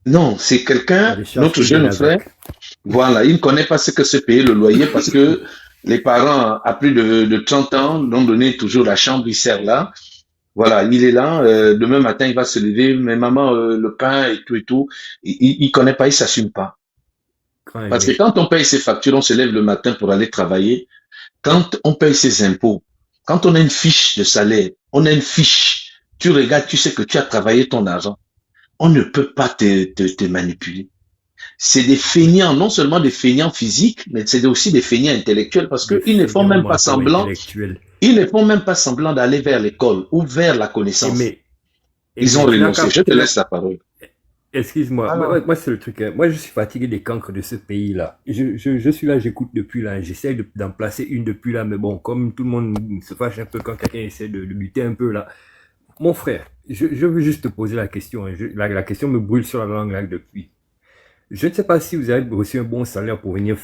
[SPEAKER 7] Non, c'est
[SPEAKER 5] On
[SPEAKER 7] quelqu'un,
[SPEAKER 5] les chasse
[SPEAKER 7] notre
[SPEAKER 5] ou bien
[SPEAKER 7] jeune frère,
[SPEAKER 5] avec.
[SPEAKER 7] voilà, il ne connaît pas ce que c'est payer le loyer parce que les parents, à plus de 30 ans, l'ont donné toujours la chambre, il sert là. Voilà, il est là, demain matin, il va se lever, mais maman, le pain et tout et tout. Il connaît pas, il s'assume pas.
[SPEAKER 5] Grand
[SPEAKER 7] Parce que
[SPEAKER 5] aimé.
[SPEAKER 7] quand on paye ses factures, on se lève le matin pour aller travailler. Quand on paye ses impôts, quand on a une fiche de salaire, on a une fiche, tu regardes, tu sais que tu as travaillé ton argent. On ne peut pas te manipuler. C'est des feignants, non seulement des feignants physiques, mais c'est aussi des feignants intellectuels parce
[SPEAKER 5] Des
[SPEAKER 7] qu'ils ne font
[SPEAKER 5] feignants
[SPEAKER 7] même pas
[SPEAKER 5] mentaux
[SPEAKER 7] semblant,
[SPEAKER 5] intellectuels.
[SPEAKER 7] ils ne font même pas semblant d'aller vers l'école ou vers la connaissance. Ils ont
[SPEAKER 5] Aimé,
[SPEAKER 7] renoncé. Je te laisse la parole.
[SPEAKER 5] excuse-moi,
[SPEAKER 2] Alors,
[SPEAKER 5] moi c'est le truc. Moi, je suis fatigué des cancres de ce pays-là. Je suis là, j'écoute depuis là. J'essaie d'en placer une depuis là. Mais bon, comme tout le monde se fâche un peu quand quelqu'un essaie de lutter un peu là. Mon frère, je veux juste te poser la question. Hein. La question me brûle sur la langue là depuis. Je ne sais pas si vous avez reçu un bon salaire pour venir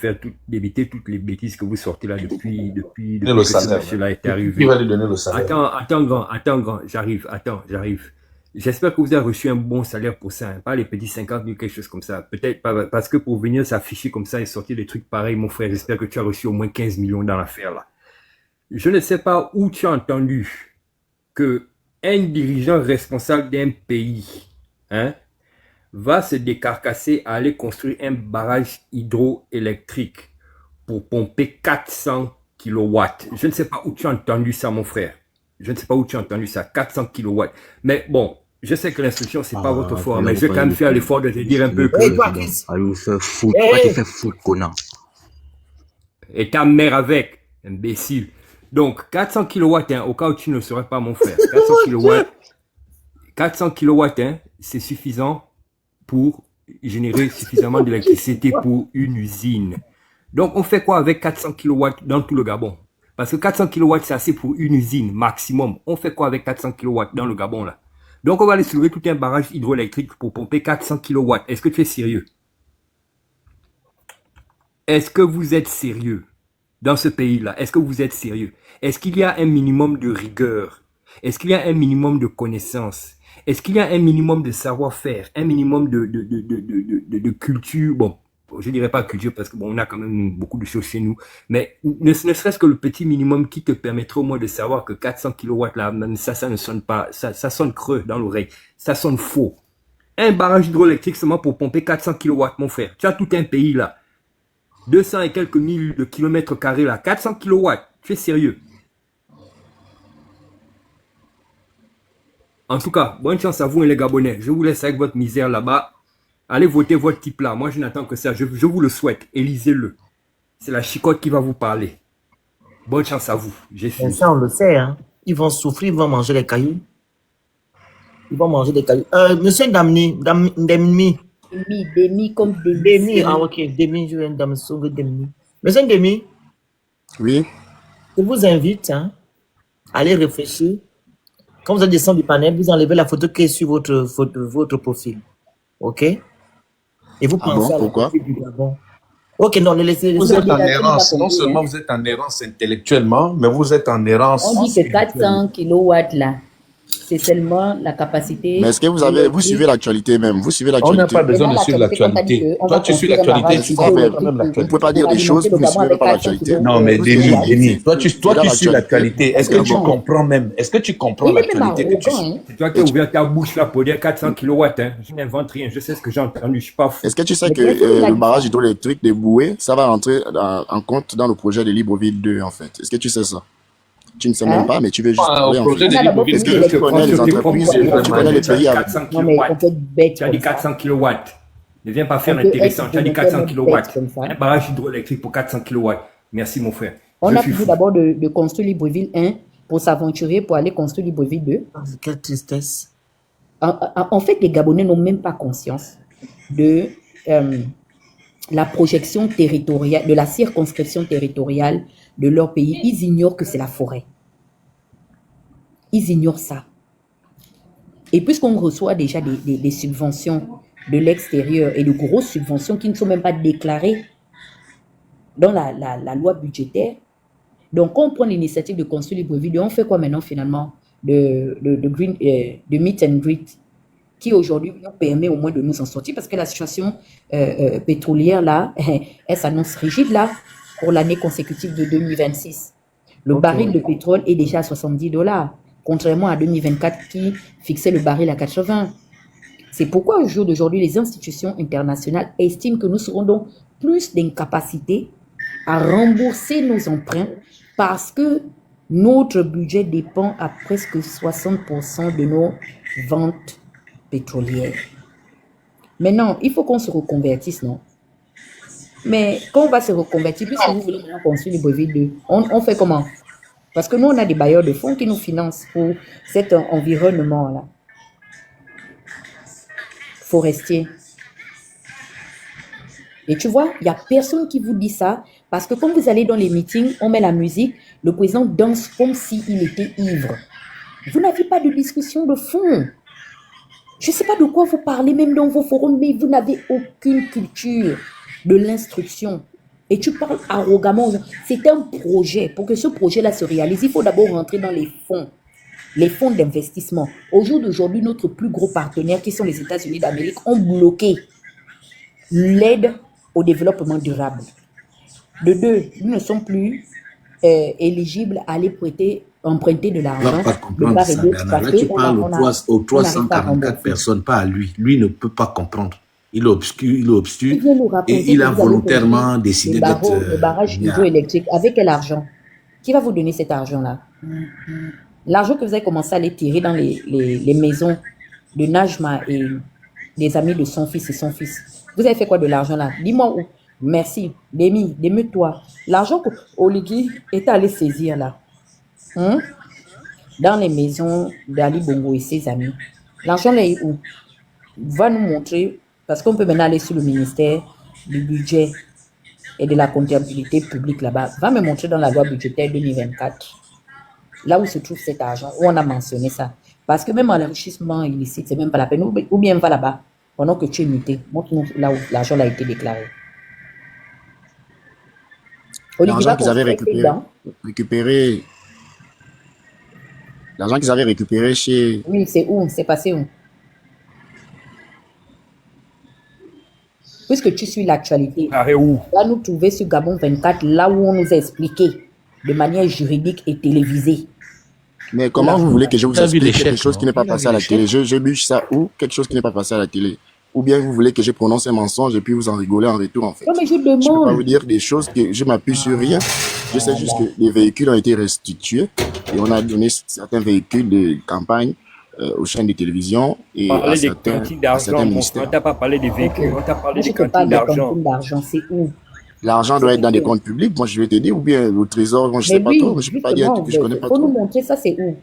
[SPEAKER 5] éviter toutes les bêtises que vous sortez là depuis
[SPEAKER 8] Le
[SPEAKER 5] que ce
[SPEAKER 8] salaire.
[SPEAKER 5] monsieur-là est
[SPEAKER 8] Qui
[SPEAKER 5] arrivé.
[SPEAKER 8] va lui donner le salaire?
[SPEAKER 5] Attends, grand, j'arrive. J'espère que vous avez reçu un bon salaire pour ça, hein, pas les petits 50 000, quelque chose comme ça. Peut-être pas, parce que pour venir s'afficher comme ça et sortir des trucs pareils, mon frère, j'espère que tu as reçu au moins 15 millions dans l'affaire là. Je ne sais pas où tu as entendu que un dirigeant responsable d'un pays, hein, va se décarcasser à aller construire un barrage hydroélectrique pour pomper 400 kilowatts. Je ne sais pas où tu as entendu ça, mon frère. Je ne sais pas où tu as entendu ça, 400 kilowatts. Mais bon, je sais que l'instruction, c'est pas votre fort, mais je vais quand même faire l'effort de te dire un peu
[SPEAKER 2] hey,
[SPEAKER 5] que...
[SPEAKER 2] toi, Chris.
[SPEAKER 9] Allez vous faire foutre,
[SPEAKER 2] Hey,
[SPEAKER 9] va te
[SPEAKER 2] hey.
[SPEAKER 9] faire foutre, connard.
[SPEAKER 5] Et ta mère avec, imbécile. Donc, 400 kilowatts, hein, au cas où tu ne le saurais pas, mon frère. 400 kilowatts, hein, c'est suffisant pour générer suffisamment d'électricité pour une usine. Donc, on fait quoi avec 400 kilowatts dans tout le Gabon? Parce que 400 kilowatts, c'est assez pour une usine maximum. On fait quoi avec 400 kilowatts dans le Gabon, là? Donc, on va aller soulever tout un barrage hydroélectrique pour pomper 400 kilowatts. Est-ce que tu es sérieux? Est-ce que vous êtes sérieux dans ce pays-là? Est-ce que vous êtes sérieux? Est-ce qu'il y a un minimum de rigueur? Est-ce qu'il y a un minimum de connaissance? Est-ce qu'il y a un minimum de savoir-faire? Un minimum de culture? Bon, je dirais pas culture parce que bon, on a quand même beaucoup de choses chez nous. Mais ne serait-ce que le petit minimum qui te permettrait au moins de savoir que 400 kilowatts là, même ça ne sonne pas, ça sonne creux dans l'oreille. Ça sonne faux. Un barrage hydroélectrique seulement pour pomper 400 kilowatts, mon frère. Tu as tout un pays là. 200 et quelques mille de kilomètres carrés là. 400 kilowatts. Tu es sérieux? En tout cas, bonne chance à vous et les Gabonais. Je vous laisse avec votre misère là-bas. Allez voter votre type là. Moi, je n'attends que ça. Je vous le souhaite. Élisez-le. C'est la chicotte qui va vous parler. Bonne chance à vous. J'ai
[SPEAKER 2] Mais
[SPEAKER 5] fini.
[SPEAKER 2] ça, on le sait, hein. Ils vont souffrir, ils vont manger les cailloux. Ils vont manger des cailloux. Monsieur Damni, Demni.
[SPEAKER 6] Demi comme demi.
[SPEAKER 2] Demi, ah ok, Demi, je viens de me sauver Demi. Monsieur Demi,
[SPEAKER 1] Oui,
[SPEAKER 2] je vous invite, hein, à aller réfléchir. Quand vous allez descendre du panel, vous enlevez la photo qui est sur votre profil. Ok? Et vous
[SPEAKER 1] ah
[SPEAKER 2] pensez
[SPEAKER 1] bon,
[SPEAKER 2] à la
[SPEAKER 1] pourquoi?
[SPEAKER 2] politique du Gabon. Ok, non, laissez.
[SPEAKER 8] Vous êtes en
[SPEAKER 6] Il a
[SPEAKER 8] errance.
[SPEAKER 6] pas
[SPEAKER 8] Non
[SPEAKER 6] compris,
[SPEAKER 8] seulement
[SPEAKER 6] hein.
[SPEAKER 8] vous êtes en errance intellectuellement, mais vous êtes en errance
[SPEAKER 6] On dit que
[SPEAKER 8] spirituellement.
[SPEAKER 6] 400 kilowatts là, c'est seulement la capacité.
[SPEAKER 1] Mais est-ce que vous suivez l'actualité même? Vous suivez
[SPEAKER 8] On n'a
[SPEAKER 1] l'actualité?
[SPEAKER 8] pas besoin
[SPEAKER 6] Dans
[SPEAKER 8] de suivre
[SPEAKER 6] l'actualité, on t'a dit qu'on
[SPEAKER 8] l'actualité.
[SPEAKER 6] va
[SPEAKER 8] Toi, tu suis
[SPEAKER 6] construire un
[SPEAKER 8] l'actualité,
[SPEAKER 6] barrage
[SPEAKER 8] tu
[SPEAKER 1] Ah,
[SPEAKER 8] comprends
[SPEAKER 1] mais
[SPEAKER 8] quand même
[SPEAKER 1] vous ne pouvez
[SPEAKER 8] l'actualité.
[SPEAKER 1] pas dire
[SPEAKER 6] pour
[SPEAKER 1] des choses
[SPEAKER 6] alimenter
[SPEAKER 1] que
[SPEAKER 6] le
[SPEAKER 1] vous ne
[SPEAKER 6] Gabon
[SPEAKER 1] suivez
[SPEAKER 6] avec
[SPEAKER 1] pas
[SPEAKER 6] 400
[SPEAKER 1] l'actualité.
[SPEAKER 8] Non, mais
[SPEAKER 1] Tout ce que
[SPEAKER 8] Denis,
[SPEAKER 1] vous dites,
[SPEAKER 8] Denis, toi,
[SPEAKER 1] c'est
[SPEAKER 8] tu
[SPEAKER 1] là
[SPEAKER 8] suis
[SPEAKER 1] l'actualité.
[SPEAKER 8] l'actualité. Est-ce que tu
[SPEAKER 6] Vraiment.
[SPEAKER 8] comprends même? Est-ce que tu comprends
[SPEAKER 6] Il est même
[SPEAKER 8] l'actualité que tu
[SPEAKER 6] arrogant,
[SPEAKER 8] suis?
[SPEAKER 6] hein.
[SPEAKER 5] C'est toi qui as ouvert ta bouche là pour dire 400 kilowatts. Hein. Je n'invente rien. Je sais ce que j'ai entendu. Je suis pas fou.
[SPEAKER 1] Est-ce que tu sais
[SPEAKER 6] Mais
[SPEAKER 1] que
[SPEAKER 6] bien sûr, il a
[SPEAKER 1] le
[SPEAKER 6] dit
[SPEAKER 1] barrage
[SPEAKER 6] ça.
[SPEAKER 1] hydroélectrique de Boué, ça va rentrer en compte dans le projet de Libreville 2, en fait? Est-ce que tu sais ça? Tu ne sais même
[SPEAKER 6] Hein?
[SPEAKER 1] pas, mais tu veux juste
[SPEAKER 8] Au
[SPEAKER 1] parler, en
[SPEAKER 8] projet
[SPEAKER 1] fait.
[SPEAKER 8] de
[SPEAKER 6] On a d'abord
[SPEAKER 8] Libreville
[SPEAKER 1] Est-ce que
[SPEAKER 6] fini
[SPEAKER 8] deux,
[SPEAKER 1] tu
[SPEAKER 6] l'élection.
[SPEAKER 1] connais les
[SPEAKER 5] Sur tes
[SPEAKER 1] entreprises,
[SPEAKER 5] propres mots,
[SPEAKER 1] tu connais les
[SPEAKER 5] tu as dit
[SPEAKER 1] pays avec...
[SPEAKER 5] 400
[SPEAKER 6] Non, mais on
[SPEAKER 5] kilowatts.
[SPEAKER 6] peut être bête
[SPEAKER 5] Tu as
[SPEAKER 6] comme
[SPEAKER 5] dit
[SPEAKER 6] ça.
[SPEAKER 5] 400 kilowatts. Ne viens pas faire
[SPEAKER 6] On peut être
[SPEAKER 5] l'intéressant. Tu as dit 400
[SPEAKER 6] volontairement bête
[SPEAKER 5] kilowatts.
[SPEAKER 6] comme ça.
[SPEAKER 5] Un barrage hydroélectrique pour 400 kilowatts. Merci, mon frère.
[SPEAKER 6] On
[SPEAKER 5] Je
[SPEAKER 6] a
[SPEAKER 5] suis
[SPEAKER 6] fini
[SPEAKER 5] fou.
[SPEAKER 6] d'abord de construire Libreville 1 pour s'aventurer pour aller construire Libreville 2.
[SPEAKER 2] Quelle tristesse.
[SPEAKER 6] En fait, les Gabonais n'ont même pas conscience de la projection territoriale, de la circonscription territoriale de leur pays. Ils ignorent que c'est la forêt. Ils ignorent ça. Et puisqu'on reçoit déjà des subventions de l'extérieur et de grosses subventions qui ne sont même pas déclarées dans la loi budgétaire, donc quand on prend l'initiative de construire Libreville, on fait quoi maintenant finalement de meet and greet? qui aujourd'hui nous permet au moins de nous en sortir parce que la situation pétrolière là, elle s'annonce rigide là pour l'année consécutive de 2026. Le baril de pétrole est déjà à $70, contrairement à 2024 qui fixait le baril à 80. C'est pourquoi au jour d'aujourd'hui, les institutions internationales estiment que nous serons donc plus d'incapacité à rembourser nos emprunts parce que notre budget dépend à presque 60% de nos ventes pétrolières. Maintenant, il faut qu'on se reconvertisse, non? Mais quand on va se reconvertir, puisque vous voulez maintenant construire le brevet 2, on fait comment? Parce que nous, on a des bailleurs de fonds qui nous financent pour cet environnement-là. Forestier. Et tu vois, il n'y a personne qui vous dit ça parce que quand vous allez dans les meetings, on met la musique, le président danse comme s'il était ivre. Vous n'avez pas de discussion de fond. Je ne sais pas de quoi vous parlez même dans vos forums, mais vous n'avez aucune culture de l'instruction. Et tu parles arrogamment. C'est un projet. Pour que ce projet-là se réalise, il faut d'abord rentrer dans les fonds d'investissement. Au jour d'aujourd'hui, notre plus gros partenaire, qui sont les États-Unis d'Amérique, ont bloqué l'aide au développement durable. De deux, nous ne sommes plus éligibles à aller emprunter de
[SPEAKER 8] On
[SPEAKER 6] l'argent.
[SPEAKER 8] va pas comprendre ça, Bernard. Là, tu parles aux 344 personnes, pas à lui. Lui ne peut pas comprendre. Il est obscur et il a volontairement décidé d'être...
[SPEAKER 6] Le barrage hydroélectrique, avec quel argent? Qui va vous donner cet argent-là? L'argent que vous avez commencé à aller tirer dans les maisons de Najma et des amis de son fils et son fils. Vous avez fait quoi de l'argent là? Dis-moi où. Merci. Demi, démute-toi. L'argent qu'Oligui est allé saisir là, dans les maisons d'Ali Bongo et ses amis. L'argent là est où? Va nous montrer, parce qu'on peut maintenant aller sur le ministère du budget et de la comptabilité publique là-bas. Va me montrer dans la loi budgétaire 2024. Là où se trouve cet argent, où on a mentionné ça. Parce que même l'enrichissement illicite, c'est même pas la peine. Ou bien va là-bas, pendant que tu es muté. Montre-nous là où l'argent a été déclaré.
[SPEAKER 1] L'argent qu'ils avaient récupéré, l'argent qu'ils avaient récupéré chez...
[SPEAKER 6] Oui, c'est où? C'est passé où? Puisque tu suis l'actualité, va nous trouver sur Gabon 24, là où on nous a expliqué de manière juridique et télévisée.
[SPEAKER 1] Mais comment vous voulez que je vous explique quelque chose qui n'est pas passé à la télé? Je bûche ça ou quelque chose qui n'est pas passé à la télé? Ou bien vous voulez que je prononce un mensonge et puis vous en rigolez en retour, en fait?
[SPEAKER 6] Non, mais je demande.
[SPEAKER 1] Je ne peux pas vous dire des choses que je m'appuie sur rien. Je sais juste que les véhicules ont été restitués et on a donné certains véhicules de campagne aux chaînes de télévision et à certains ministères.
[SPEAKER 5] On t'a pas parlé des véhicules, on t'a parlé des cantines
[SPEAKER 6] d'argent. C'est où?
[SPEAKER 1] L'argent doit être dans des comptes publics, moi je vais te dire, ou bien au trésor, moi je ne sais pas trop, mais je ne peux pas dire que je ne connais pas trop.
[SPEAKER 6] Il faut nous montrer ça, c'est où?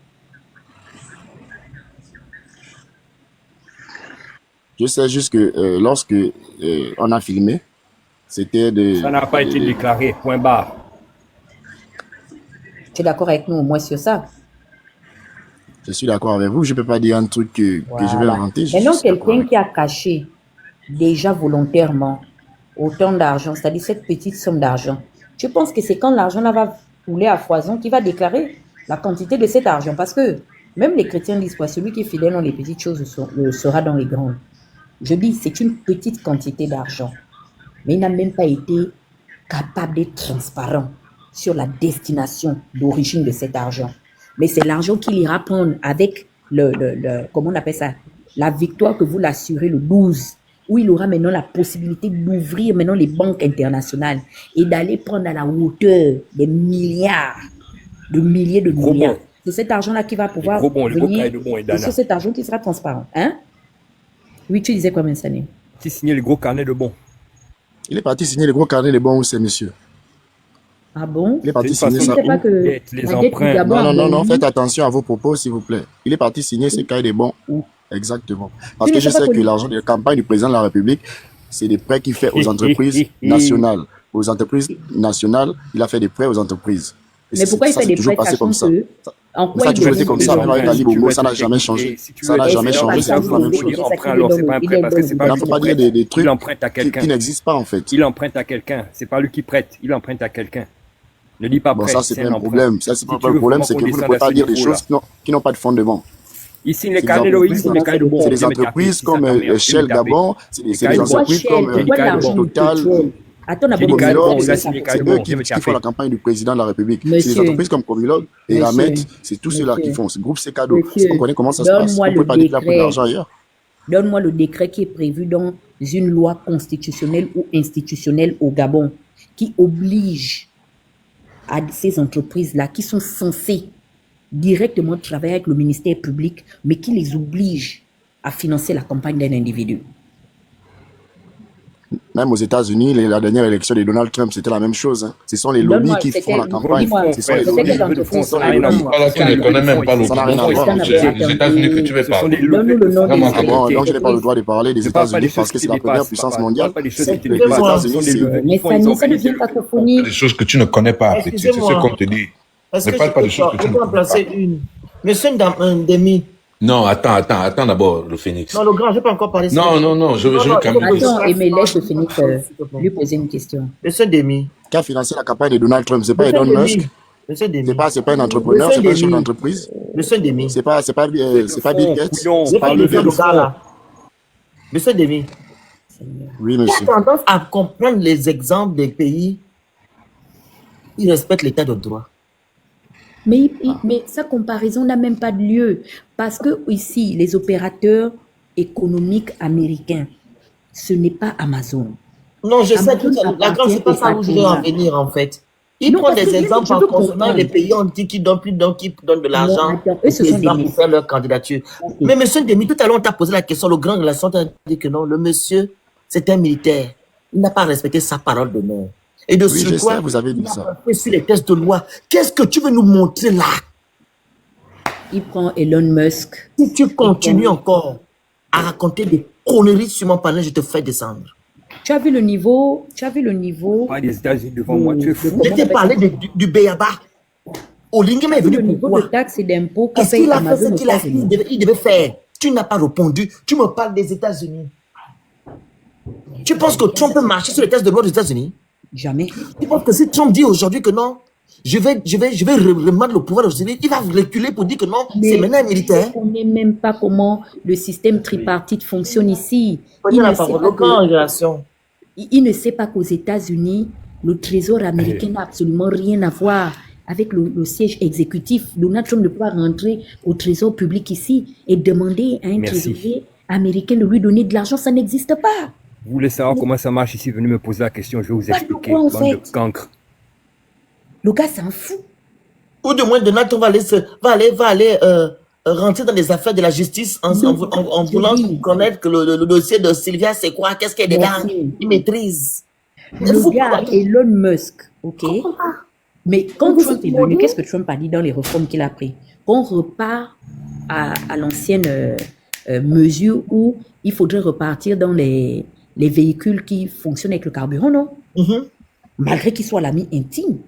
[SPEAKER 1] Je sais juste que lorsque on a filmé, c'était de...
[SPEAKER 5] Ça n'a pas été déclaré, point barre.
[SPEAKER 6] Tu es d'accord avec nous au moins sur ça?
[SPEAKER 1] Je suis d'accord avec vous, je ne peux pas dire un truc que je vais inventer.
[SPEAKER 6] Maintenant, quelqu'un qui a caché déjà volontairement autant d'argent, c'est-à-dire cette petite somme d'argent, tu penses que c'est quand l'argent là va couler à foison qu'il va déclarer la quantité de cet argent? Parce que même les chrétiens disent quoi, celui qui est fidèle dans les petites choses le sera dans les grandes. Je dis, c'est une petite quantité d'argent, mais il n'a même pas été capable d'être transparent sur la destination d'origine de cet argent. Mais c'est l'argent qu'il ira prendre avec comment on appelle ça, la victoire que vous l'assurez le 12, où il aura maintenant la possibilité d'ouvrir maintenant les banques internationales et d'aller prendre à la hauteur des milliards, de milliers de milliards. C'est cet argent-là qui va pouvoir venir, et c'est cet argent qui sera transparent. Hein? Oui, tu disais quoi, Mensani?
[SPEAKER 5] Qui signait le gros carnet de bons.
[SPEAKER 1] Il est parti signer le gros carnet de bons où c'est, monsieur?
[SPEAKER 6] Ah bon?
[SPEAKER 1] Il est parti signer ça où?
[SPEAKER 5] Les emprunts.
[SPEAKER 1] Non, faites attention à vos propos, s'il vous plaît. Il est parti signer ce cahier de bons où? Exactement. Parce que je sais que l'argent de campagne du président de la République, c'est des prêts qu'il fait aux entreprises nationales. Aux entreprises nationales, il a fait des prêts aux entreprises.
[SPEAKER 6] Mais pourquoi il fait des prêts
[SPEAKER 1] comme ça? Ça a toujours été comme ça. Ça n'a jamais changé. Ça n'a jamais changé. C'est toujours la même chose.
[SPEAKER 5] Alors, c'est pas un prêt parce que c'est pas lui qui
[SPEAKER 1] pas dire des trucs
[SPEAKER 5] qui
[SPEAKER 1] n'existent pas, en fait.
[SPEAKER 5] Il emprunte à quelqu'un. C'est pas lui qui prête. Il emprunte à quelqu'un. Ne dis pas prêt.
[SPEAKER 1] Bon, ça, c'est pas un problème. Ça, c'est pas un problème. C'est que vous ne pouvez pas dire des choses qui n'ont pas de fondement.
[SPEAKER 5] Ici, les Canelo, ici, les Canelo.
[SPEAKER 1] C'est des entreprises comme Shell Gabon, c'est des entreprises comme Total.
[SPEAKER 6] Attends,
[SPEAKER 1] Comilog, c'est eux qui font la campagne du président de la République. C'est des entreprises comme Comilog et Ramet, c'est tous ceux-là qui font. Ce groupe c'est cadeau. On connaît comment ça se passe. On ne peut pas déclarer de l'argent ailleurs.
[SPEAKER 6] Donne-moi le décret qui est prévu dans une loi constitutionnelle ou institutionnelle au Gabon qui oblige à ces entreprises-là qui sont censées directement travailler avec le ministère public, mais qui les oblige à financer la campagne d'un individu.
[SPEAKER 1] Même aux États-Unis, la dernière élection de Donald Trump, c'était la même chose. Hein. Ce sont les lobbies qui font la campagne. Ce sont les lobbies.
[SPEAKER 7] Voilà, tu ne connais même pas les États-Unis que tu veux parler.
[SPEAKER 1] Donc je n'ai pas le droit de parler des États-Unis parce que c'est la première puissance mondiale.
[SPEAKER 6] Mais ça ne vient pas cophonie.
[SPEAKER 7] Des choses que tu ne connais pas. C'est ce qu'on te dit. Ne parle pas des choses que tu ne connais pas.
[SPEAKER 2] Monsieur Ndemi.
[SPEAKER 7] Non, attends d'abord, le Phoenix.
[SPEAKER 2] Non, le grand, je ne peux pas encore parler.
[SPEAKER 7] Non, je veux quand même.
[SPEAKER 6] Attends, et mais laisse le Phoenix lui poser une question.
[SPEAKER 2] Monsieur Ndemi.
[SPEAKER 1] Qui a financé la campagne de Donald Trump, c'est pas Elon Musk. C'est pas un entrepreneur, c'est pas un chef d'entreprise.
[SPEAKER 2] Monsieur Ndemi.
[SPEAKER 1] C'est pas Bill Gates.
[SPEAKER 2] C'est pas le gars là. Monsieur Ndemi.
[SPEAKER 1] Oui, monsieur.
[SPEAKER 2] J'ai tendance à comprendre les exemples des pays qui respectent l'état de droit.
[SPEAKER 6] Mais sa comparaison n'a même pas de lieu. Parce que ici, les opérateurs économiques américains, ce n'est pas Amazon.
[SPEAKER 2] Non, je sais que la grande, c'est pas ça où je veux en venir, en fait. Il prend des exemples en concernant les pays qui donnent de l'argent pour faire leur candidature. Mais monsieur Ndemi, tout à l'heure, on t'a posé la question, le grand relation t'a dit que non, le monsieur, c'est un militaire. Il n'a pas respecté sa parole d'honneur. Et de ce quoi,
[SPEAKER 1] vous avez dit ça.
[SPEAKER 2] Sur les tests de loi. Qu'est-ce que tu veux nous montrer là?
[SPEAKER 6] Il prend Elon Musk.
[SPEAKER 2] Si tu continues encore à raconter des conneries sur mon panel, je te fais descendre.
[SPEAKER 6] Tu as vu le niveau?
[SPEAKER 5] Pas les États-Unis devant moi, tu es fou.
[SPEAKER 2] Je t'ai parlé du Béaba. Olingema est venu
[SPEAKER 6] le niveau de taxes et d'impôts
[SPEAKER 2] qu'est-ce qu'il a fait, il devait faire? Tu n'as pas répondu. Tu me parles des États-Unis. Tu penses que Trump peut marcher sur les tests de loi des États-Unis?
[SPEAKER 6] Jamais.
[SPEAKER 2] Tu penses que si Trump dit aujourd'hui que non, je vais remettre le pouvoir aux États-Unis, il va reculer pour dire que non, c'est maintenant un militaire.
[SPEAKER 6] On ne connaît même pas comment le système tripartite fonctionne ici. Il ne sait pas qu'aux États-Unis, le trésor américain n'a absolument rien à voir avec le siège exécutif. Donald Trump ne peut pas rentrer au trésor public ici et demander à un trésorier américain de lui donner de l'argent. Ça n'existe pas.
[SPEAKER 5] Vous voulez savoir comment ça marche ici? Venez me poser la question, je vais vous expliquer. Bande de cancres.
[SPEAKER 6] Le gars s'en fout.
[SPEAKER 2] Ou du moins, Donald Trump va aller rentrer dans les affaires de la justice en voulant connaître que le dossier de Sylvia, c'est quoi? Qu'est-ce qu'il y a dedans? Il maîtrise.
[SPEAKER 6] Le gars, Elon Musk, ok? Mais quand Trump est venu, qu'est-ce que Trump a dit dans les réformes qu'il a prises? On repart à l'ancienne mesure où il faudrait repartir dans les véhicules qui fonctionnent avec le carburant, non? Malgré qu'il soit l'ami intime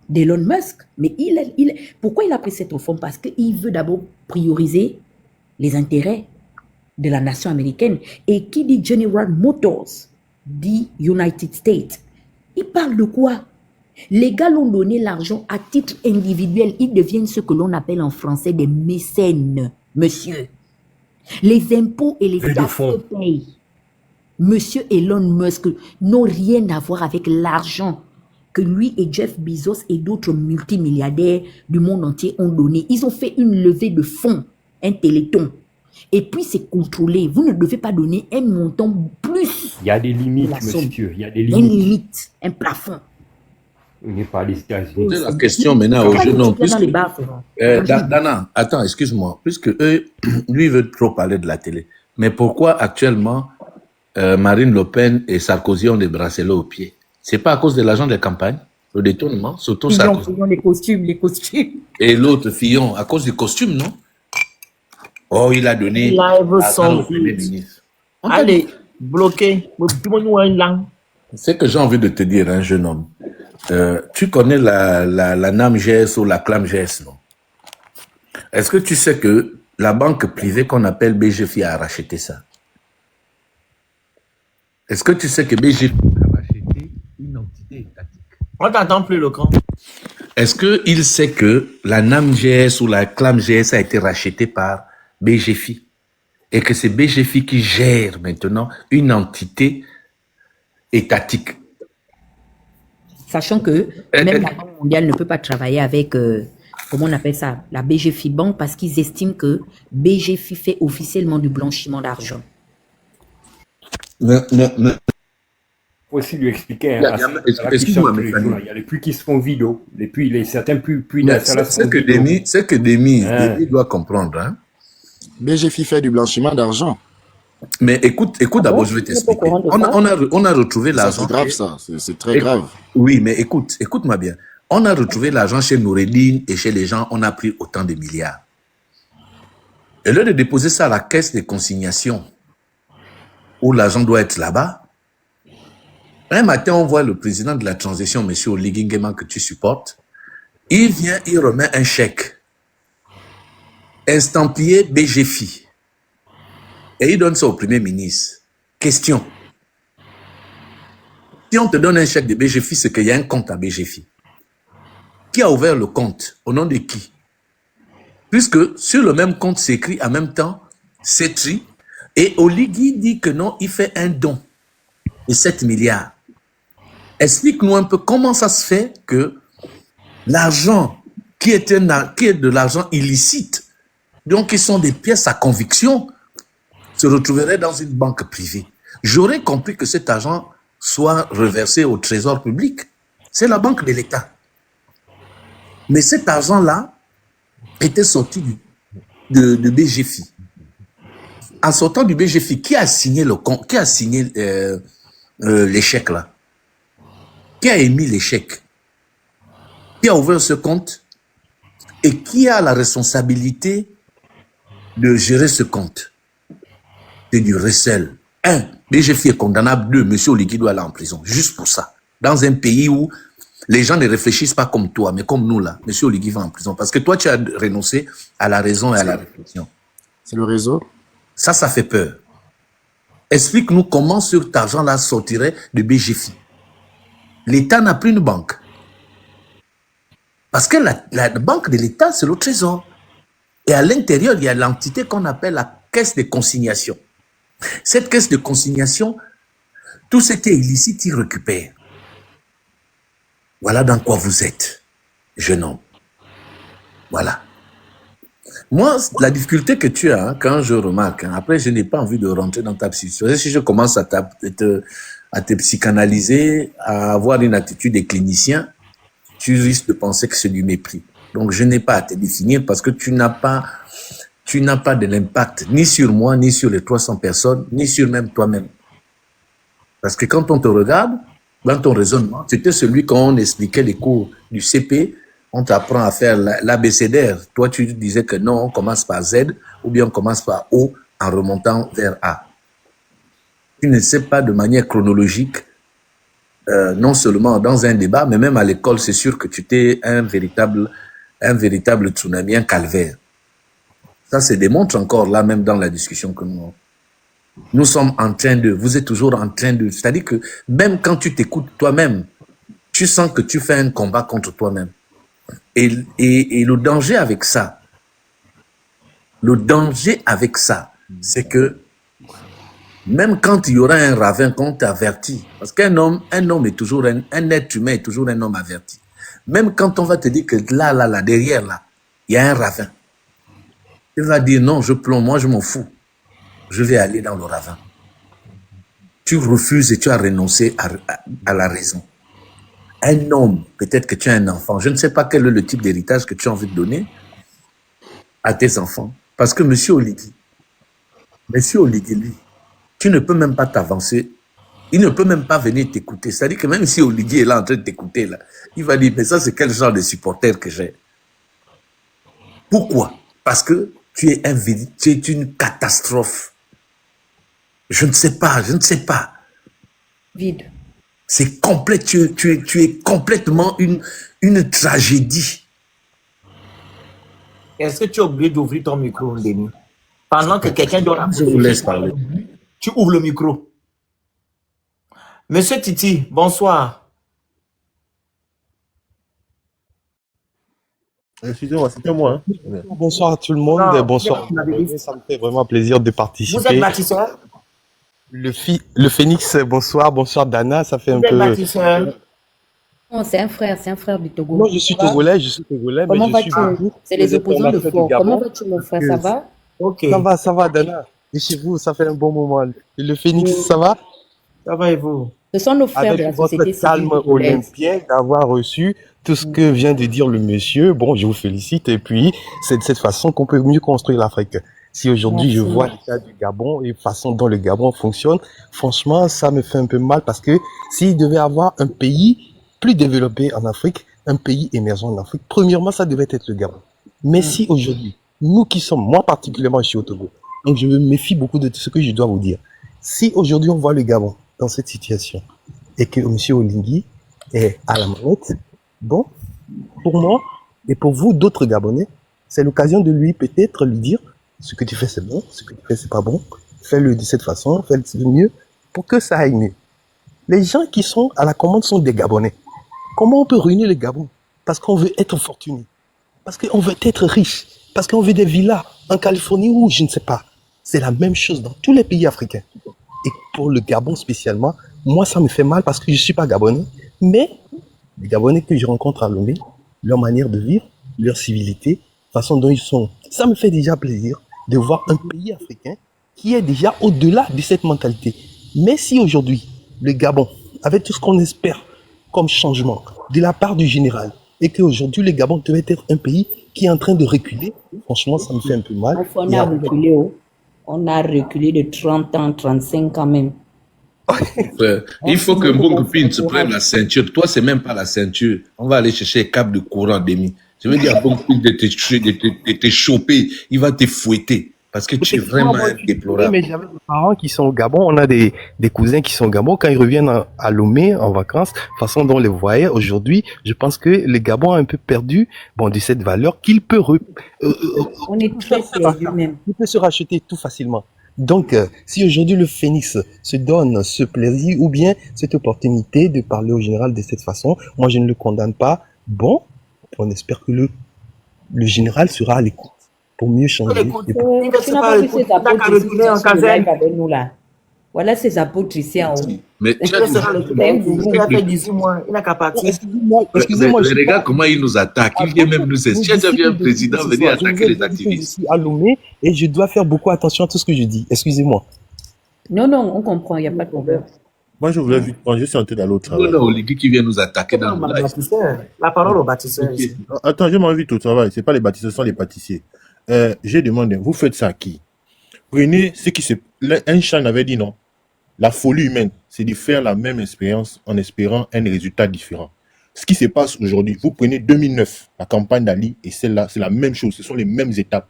[SPEAKER 6] d'Elon Musk. Mais pourquoi il a pris cette réforme? Parce qu'il veut d'abord prioriser les intérêts de la nation américaine. Et qui dit General Motors dit United States. Il parle de quoi? Les gars l'ont donné l'argent à titre individuel. Ils deviennent ce que l'on appelle en français des mécènes, monsieur. Les impôts et les taxes que payent monsieur Elon Musk n'ont rien à voir avec l'argent que lui et Jeff Bezos et d'autres multimilliardaires du monde entier ont donné. Ils ont fait une levée de fonds, un téléthon. Et puis c'est contrôlé. Vous ne devez pas donner un montant plus.
[SPEAKER 5] Il y a des limites, monsieur. Il y a des limites.
[SPEAKER 6] Une limite, un plafond.
[SPEAKER 5] On n'est pas les États-Unis.
[SPEAKER 7] C'est la question maintenant aux jeunes hommes. Dana, attends, excuse-moi. Puisque lui veut trop parler de la télé. Mais pourquoi actuellement Marine Le Pen et Sarkozy ont des bracelets aux pieds? C'est pas à cause de l'argent de campagne, le détournement, surtout Sarkozy.
[SPEAKER 6] Les costumes.
[SPEAKER 7] Et l'autre Fillon, à cause du costume, non? Oh, il a donné l'argent au Premier ministre.
[SPEAKER 2] Allez, bloqué.
[SPEAKER 7] C'est que j'ai envie de te dire, un jeune homme. Tu connais la NAMGS ou la CLAMGS, non? Est-ce que tu sais que la banque privée qu'on appelle BGFI a racheté ça? Est-ce que tu sais que BGFI a racheté une entité étatique?
[SPEAKER 2] On t'entend plus, le camp.
[SPEAKER 8] Est-ce qu'il sait que la NAMGS ou la ClamGS a été rachetée par BGFI et que c'est BGFI qui gère maintenant une entité étatique?
[SPEAKER 6] Sachant que même la Banque mondiale ne peut pas travailler avec, comment on appelle ça, la BGFI Banque, parce qu'ils estiment que BGFI fait officiellement du blanchiment d'argent.
[SPEAKER 5] Faut aussi lui expliquer. Hein,
[SPEAKER 8] excuse-moi,
[SPEAKER 5] il y a les puits qui se font vides. Les puits, certains puits
[SPEAKER 8] d'installation. C'est que Demi doit comprendre. Hein.
[SPEAKER 1] BGFI fait du blanchiment d'argent.
[SPEAKER 8] Mais écoute d'abord, je vais t'expliquer. On a retrouvé l'argent.
[SPEAKER 1] C'est grave ça, c'est très grave.
[SPEAKER 8] Oui, mais écoute-moi bien. On a retrouvé l'argent chez Noureddin et chez les gens, on a pris autant de milliards. Et lieu de déposer ça à la caisse de consignation, où l'argent doit être là-bas, un matin, on voit le président de la transition, M. Oligui Nguema, que tu supportes, il vient, il remet un chèque estampillé BGFI. Et il donne ça au Premier ministre. Question. Si on te donne un chèque de BGFI, c'est qu'il y a un compte à BGFI. Qui a ouvert le compte? Au nom de qui? Puisque sur le même compte, c'est écrit en même temps Cetri. Et Oligui dit que non, il fait un don de 7 milliards. Explique-nous un peu comment ça se fait que l'argent qui est de l'argent illicite, donc qui sont des pièces à conviction, se retrouverait dans une banque privée. J'aurais compris que cet argent soit reversé au trésor public. C'est la banque de l'État. Mais cet argent-là était sorti de BGFI. En sortant du BGFI, qui a signé les chèques là? Qui a émis les chèques? Qui a ouvert ce compte? Et qui a la responsabilité de gérer ce compte? C'est du recel. 1. BGFI est condamnable. 2. M. Oligui doit aller en prison. Juste pour ça. Dans un pays où les gens ne réfléchissent pas comme toi, mais comme nous là. M. Oligui va en prison. Parce que toi, tu as renoncé à la raison et à la réflexion.
[SPEAKER 1] C'est le réseau?
[SPEAKER 8] Ça fait peur. Explique-nous comment cet argent-là sortirait de BGFI. L'État n'a plus une banque. Parce que la banque de l'État, c'est le trésor. Et à l'intérieur, il y a l'entité qu'on appelle la caisse de consignation. Cette caisse de consignation, tout ce qui est illicite, il récupère. Voilà dans quoi vous êtes, jeune homme. Voilà. Moi, la difficulté que tu as, quand je remarque, après, je n'ai pas envie de rentrer dans ta psychologie. Si je commence à te psychanalyser, à avoir une attitude de clinicien, tu risques de penser que c'est du mépris. Donc, je n'ai pas à te définir parce que tu n'as pas de l'impact ni sur moi, ni sur les 300 personnes, ni sur même toi-même. Parce que quand on te regarde, dans ton raisonnement, c'était celui qu'on expliquait les cours du CP, on t'apprend à faire l'abécédaire. Toi, tu disais que non, on commence par Z ou bien on commence par O en remontant vers A. Tu ne sais pas de manière chronologique, non seulement dans un débat, mais même à l'école, c'est sûr que tu t'es un véritable tsunami, un calvaire. Ça se démontre encore là, même dans la discussion que nous sommes en train de... Vous êtes toujours en train de... C'est-à-dire que même quand tu t'écoutes toi-même, tu sens que tu fais un combat contre toi-même. Et le danger avec ça, c'est que même quand il y aura un ravin qu'on t'avertit, parce qu'un homme est toujours un être humain est toujours un homme averti. Même quand on va te dire que là, derrière là, il y a un ravin, tu vas dire non, je plombe, moi je m'en fous. Je vais aller dans le ravin. Tu refuses et tu as renoncé à la raison. Un homme, peut-être que tu as un enfant, je ne sais pas quel est le type d'héritage que tu as envie de donner à tes enfants. Parce que M. Oligui, lui, tu ne peux même pas t'avancer. Il ne peut même pas venir t'écouter. C'est-à-dire que même si Oligui est là en train de t'écouter, là, il va dire, mais ça, c'est quel genre de supporter que j'ai? Pourquoi? Parce que tu es une catastrophe. Je ne sais pas.
[SPEAKER 6] Vide.
[SPEAKER 8] C'est complet, tu es complètement une tragédie.
[SPEAKER 2] Est-ce que tu es obligé d'ouvrir ton micro, Denis? Pendant que quelqu'un donne...
[SPEAKER 8] Je vous laisse parler.
[SPEAKER 2] Tu ouvres le micro. Monsieur Titi, bonsoir.
[SPEAKER 9] Excusez-moi, c'était moi. Hein.
[SPEAKER 10] Bonsoir à tout le monde,
[SPEAKER 2] Non,
[SPEAKER 10] bonsoir.
[SPEAKER 2] vous avez dit.
[SPEAKER 10] Ça me fait vraiment plaisir de
[SPEAKER 2] Vous êtes
[SPEAKER 10] participer.
[SPEAKER 2] bâtisseur?
[SPEAKER 10] Le Phénix, bonsoir, bonsoir Dana, ça fait
[SPEAKER 2] Vous
[SPEAKER 10] un
[SPEAKER 2] êtes
[SPEAKER 10] peu...
[SPEAKER 2] bâtisseur?
[SPEAKER 6] Non, c'est un frère du Togo.
[SPEAKER 10] Moi, je suis togolais, mais
[SPEAKER 6] Comment
[SPEAKER 10] je suis
[SPEAKER 6] vas-tu?
[SPEAKER 10] beaucoup
[SPEAKER 6] C'est les
[SPEAKER 10] des
[SPEAKER 6] opposants de
[SPEAKER 10] informations du
[SPEAKER 6] fort. Comment
[SPEAKER 10] Gabon.
[SPEAKER 6] vas-tu, mon frère? Ça va?
[SPEAKER 2] Ok.
[SPEAKER 10] Ça va, Dana. Et chez vous, ça fait un bon moment. Et le Phénix, ça va?
[SPEAKER 2] Ça va et vous?
[SPEAKER 6] Ce sont nos frères de
[SPEAKER 10] Avec
[SPEAKER 6] la
[SPEAKER 10] votre
[SPEAKER 6] société civile
[SPEAKER 10] calme
[SPEAKER 6] togolaise.
[SPEAKER 10] olympien d'avoir reçu tout ce que vient de dire le monsieur. Bon, je vous félicite. Et puis, c'est de cette façon qu'on peut mieux construire l'Afrique. Si aujourd'hui je
[SPEAKER 6] Merci.
[SPEAKER 10] vois l'état du Gabon et la façon dont le Gabon fonctionne, franchement, ça me fait un peu mal parce que s'il devait avoir un pays plus développé en Afrique, un pays émergent en Afrique, premièrement, ça devait être le Gabon. Mais si aujourd'hui, nous qui sommes, moi particulièrement, je suis au Togo, donc je me méfie beaucoup de ce que je dois vous dire. Si aujourd'hui on voit le Gabon dans cette situation et que M. Olingi est à la manette, bon, pour moi et pour vous, d'autres Gabonais, c'est l'occasion de lui peut-être lui dire ce que tu fais c'est bon, ce que tu fais c'est pas bon, fais-le de cette façon, fais-le de mieux pour que ça aille mieux. Les gens qui sont à la commande sont des Gabonais. Comment on peut ruiner le Gabon? Parce qu'on veut être fortuné, parce qu'on veut être riche, parce qu'on veut des villas en Californie ou je ne sais pas. C'est la même chose dans tous les pays africains. Et pour le Gabon spécialement, moi ça me fait mal parce que je ne suis pas Gabonais, mais les Gabonais que je rencontre à Lomé, leur manière de vivre, leur civilité, la façon dont ils sont, ça me fait déjà plaisir de voir un pays africain qui est déjà au-delà de cette mentalité. Mais si aujourd'hui, le Gabon, avec tout ce qu'on espère comme changement de la part du général, et qu'aujourd'hui le Gabon devait être un pays qui est en train de reculer, franchement ça me fait un peu mal.
[SPEAKER 6] On
[SPEAKER 10] Et
[SPEAKER 6] a
[SPEAKER 10] après,
[SPEAKER 6] reculé, oh. On a reculé de 30 ans, 35 ans même.
[SPEAKER 8] Frère, il faut que Mbongupin se prenne la ceinture. Toi, c'est même pas la ceinture. On va aller chercher un câble de courant demi. Je veux dire à Mbongupin de te choper. Il va te fouetter. Parce que tu es vraiment
[SPEAKER 10] moi, je suis désolé,
[SPEAKER 8] déplorable.
[SPEAKER 10] mais j'avais des parents qui sont au Gabon. On a des cousins qui sont au Gabon. Quand ils reviennent à Lomé en vacances, façon dont on les voyait aujourd'hui, je pense que le Gabon a un peu perdu, bon, de cette valeur qu'il peut,
[SPEAKER 6] On est très perdu même.
[SPEAKER 10] il peut se racheter tout facilement. Donc, si aujourd'hui le Phénix se donne ce plaisir ou bien cette opportunité de parler au général de cette façon, moi je ne le condamne pas. Bon, on espère que le général sera à l'écoute pour mieux changer. Et pour-
[SPEAKER 6] Tu n'as pas vu ces apôtres ici qui sont sur le live avec nous là. Voilà ces apôtres ici en haut.
[SPEAKER 8] Mais tu as
[SPEAKER 2] Il sera le
[SPEAKER 6] C'est un
[SPEAKER 2] il
[SPEAKER 6] gourou.
[SPEAKER 2] a fait 18 mois, il n'a qu'à partir.
[SPEAKER 10] Excusez-moi,
[SPEAKER 8] mais
[SPEAKER 10] je
[SPEAKER 8] regarde comment il nous attaque. Il vient même nous
[SPEAKER 10] Vous
[SPEAKER 8] essayer. Tu as déjà vu un
[SPEAKER 10] discutez
[SPEAKER 8] président
[SPEAKER 10] ce
[SPEAKER 8] venir
[SPEAKER 10] soir. Je
[SPEAKER 8] attaquer
[SPEAKER 10] vous ai
[SPEAKER 8] les
[SPEAKER 10] dit que je
[SPEAKER 8] activistes.
[SPEAKER 10] suis à Lomé et je dois faire beaucoup attention à tout ce que je dis. Excusez-moi.
[SPEAKER 6] Non, non, on comprend, il n'y a pas de problème.
[SPEAKER 9] Moi, je voulais vite prendre, je suis en train d'aller au
[SPEAKER 8] Non,
[SPEAKER 9] travail.
[SPEAKER 8] non, Oligui qui vient nous attaquer dans le live.
[SPEAKER 2] Bâtisseur. La parole au bâtisseur
[SPEAKER 8] Ok.
[SPEAKER 2] ici.
[SPEAKER 9] Attends, je m'invite au travail. C'est pas les bâtisseurs, ce sont les pâtissiers. J'ai demandé, vous faites ça à qui? Prenez ce qui se... Einstein avait dit non. La folie humaine, c'est de faire la même expérience en espérant un résultat différent. Ce qui se passe aujourd'hui, vous prenez 2009, la campagne d'Ali, et celle-là, c'est la même chose. Ce sont les mêmes étapes.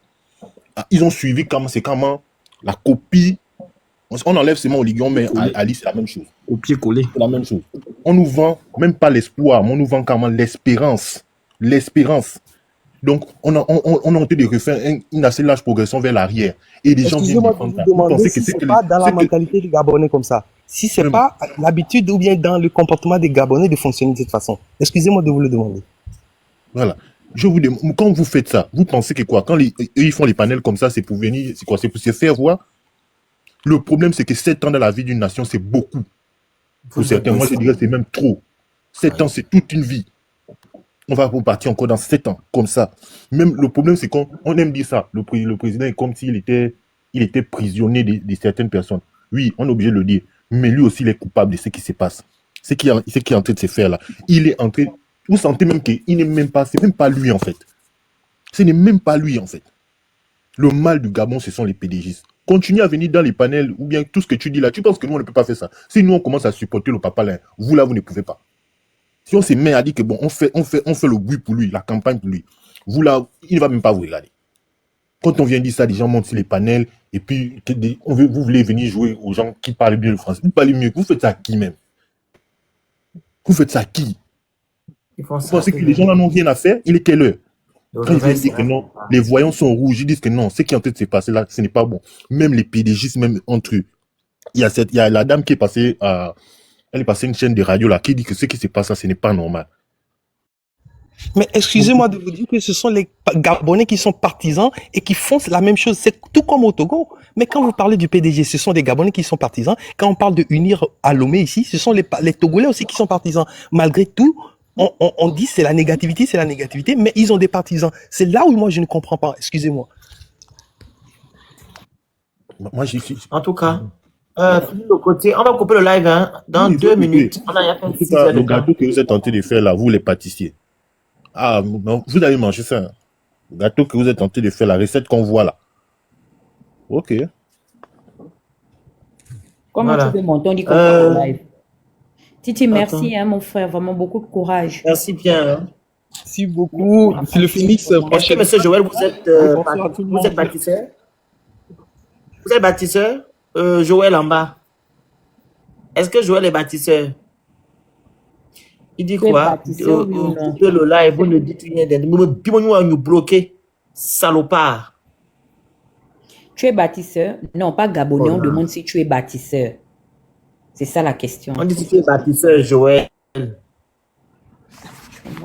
[SPEAKER 9] Ah, ils ont suivi comment la copie. On enlève seulement au Ligue, mais Ali, c'est la même chose.
[SPEAKER 4] Au pied collé.
[SPEAKER 9] C'est la même chose. On nous vend même pas l'espoir, mais on nous vend comment l'espérance. L'espérance. Donc, on a tenté de refaire une assez large progression vers l'arrière. Et les gens viennent
[SPEAKER 10] Excusez-moi de
[SPEAKER 9] défendre
[SPEAKER 10] vous
[SPEAKER 9] ça. Vous
[SPEAKER 10] demander
[SPEAKER 9] pensez
[SPEAKER 10] si
[SPEAKER 9] que c'est
[SPEAKER 10] c'est
[SPEAKER 9] que
[SPEAKER 10] pas dans la
[SPEAKER 9] c'est que-
[SPEAKER 10] mentalité des Gabonais comme ça. Si c'est
[SPEAKER 9] Oui.
[SPEAKER 10] pas l'habitude ou bien dans le comportement des Gabonais de fonctionner de cette façon. Excusez-moi de vous le demander.
[SPEAKER 9] Voilà. Je vous demande, quand vous faites ça, vous pensez que quoi? Quand eux, ils font les panels comme ça, c'est pour venir, c'est quoi? C'est pour se faire voir. Le problème, c'est que 7 ans dans la vie d'une nation, c'est beaucoup. Pour certains, moi, je dirais que c'est même trop. 7 ans, c'est toute une vie. On va repartir encore dans 7 ans, comme ça. Même le problème, c'est qu'on aime dire ça. Le président est comme s'il était, il était prisonnier de certaines personnes. Oui, on est obligé de le dire. Mais lui aussi, il est coupable de ce qui se passe. Ce qui est en train de se faire là. Il est en train. Vous sentez même qu'il n'est même pas. C'est même pas lui, en fait. Ce n'est même pas lui, en fait. Le mal du Gabon, ce sont les PDGistes. Continue à venir dans les panels, ou bien tout ce que tu dis là. Tu penses que nous, on ne peut pas faire ça. Si nous, on commence à supporter le papa là, vous là, vous ne pouvez pas. Si on se met à dire que bon, on fait le bruit pour lui, la campagne pour lui, vous là, il ne va même pas vous regarder. Quand on vient dire ça, les gens montent sur les panels, et puis vous voulez venir jouer aux gens qui parlent bien le français. Vous parlez mieux. Vous faites ça à qui même? Vous faites ça à qui?
[SPEAKER 2] Ils font
[SPEAKER 9] Vous
[SPEAKER 2] ça.
[SPEAKER 9] pensez que les gens n'en ont rien à faire? Il est quelle heure?
[SPEAKER 2] Le
[SPEAKER 9] Quand ils
[SPEAKER 2] réveil,
[SPEAKER 9] viennent dire que
[SPEAKER 2] c'est-
[SPEAKER 9] non, les voyants sont rouges, ils disent que non, ce qui est en train de se passer là, ce n'est pas bon. Même les PDGistes, même entre eux. Il y a la dame qui est passée elle est passée une chaîne de radio là, qui dit que ce qui se passe là, ce n'est pas normal.
[SPEAKER 10] Mais excusez-moi de vous dire que ce sont les Gabonais qui sont partisans et qui font la même chose. C'est tout comme au Togo. Mais quand vous parlez du PDG, ce sont des Gabonais qui sont partisans. Quand on parle de unir à Lomé ici, ce sont les Togolais aussi qui sont partisans. Malgré tout, on dit c'est la négativité, mais ils ont des partisans. C'est là où moi je ne comprends pas. Excusez-moi.
[SPEAKER 9] Moi,
[SPEAKER 2] En tout cas, Philippe Locoté, on va couper le live hein, dans
[SPEAKER 9] oui,
[SPEAKER 2] 2 minutes. On a fait
[SPEAKER 9] en tout
[SPEAKER 2] 6
[SPEAKER 9] cas,
[SPEAKER 2] heures de
[SPEAKER 9] le
[SPEAKER 2] temps.
[SPEAKER 9] gâteau que vous êtes tenté de faire là, vous les pâtissiers. Ah, non, vous allez manger ça. Hein. Le gâteau que vous êtes tenté de faire, la recette qu'on voit là. Ok.
[SPEAKER 6] Comment
[SPEAKER 2] Voilà.
[SPEAKER 6] tu veux monter? On dit qu'on fait le live. Titi,
[SPEAKER 2] Attends.
[SPEAKER 6] merci, hein, mon frère. Vraiment beaucoup de courage.
[SPEAKER 2] Merci bien. Hein.
[SPEAKER 10] Merci beaucoup. C'est le Phoenix
[SPEAKER 2] Est-ce que,
[SPEAKER 10] prochain.
[SPEAKER 2] monsieur Joël, vous êtes,
[SPEAKER 10] Bonsoir à tout le
[SPEAKER 2] vous êtes
[SPEAKER 10] monde.
[SPEAKER 2] bâtisseur? Vous êtes bâtisseur? Joël en bas. Est-ce que Joël est bâtisseur? Il dit
[SPEAKER 6] Tu es
[SPEAKER 2] quoi?
[SPEAKER 6] bâtisseur, oui ou non?
[SPEAKER 2] Coupez le live, vous ne dites rien. Puis on nous bloquer. Salopard.
[SPEAKER 6] Tu es bâtisseur? Non, pas Gabonais.
[SPEAKER 2] Oh
[SPEAKER 6] On
[SPEAKER 2] là.
[SPEAKER 6] demande si tu es bâtisseur. C'est ça la question.
[SPEAKER 2] On dit si tu es bâtisseur, Joël.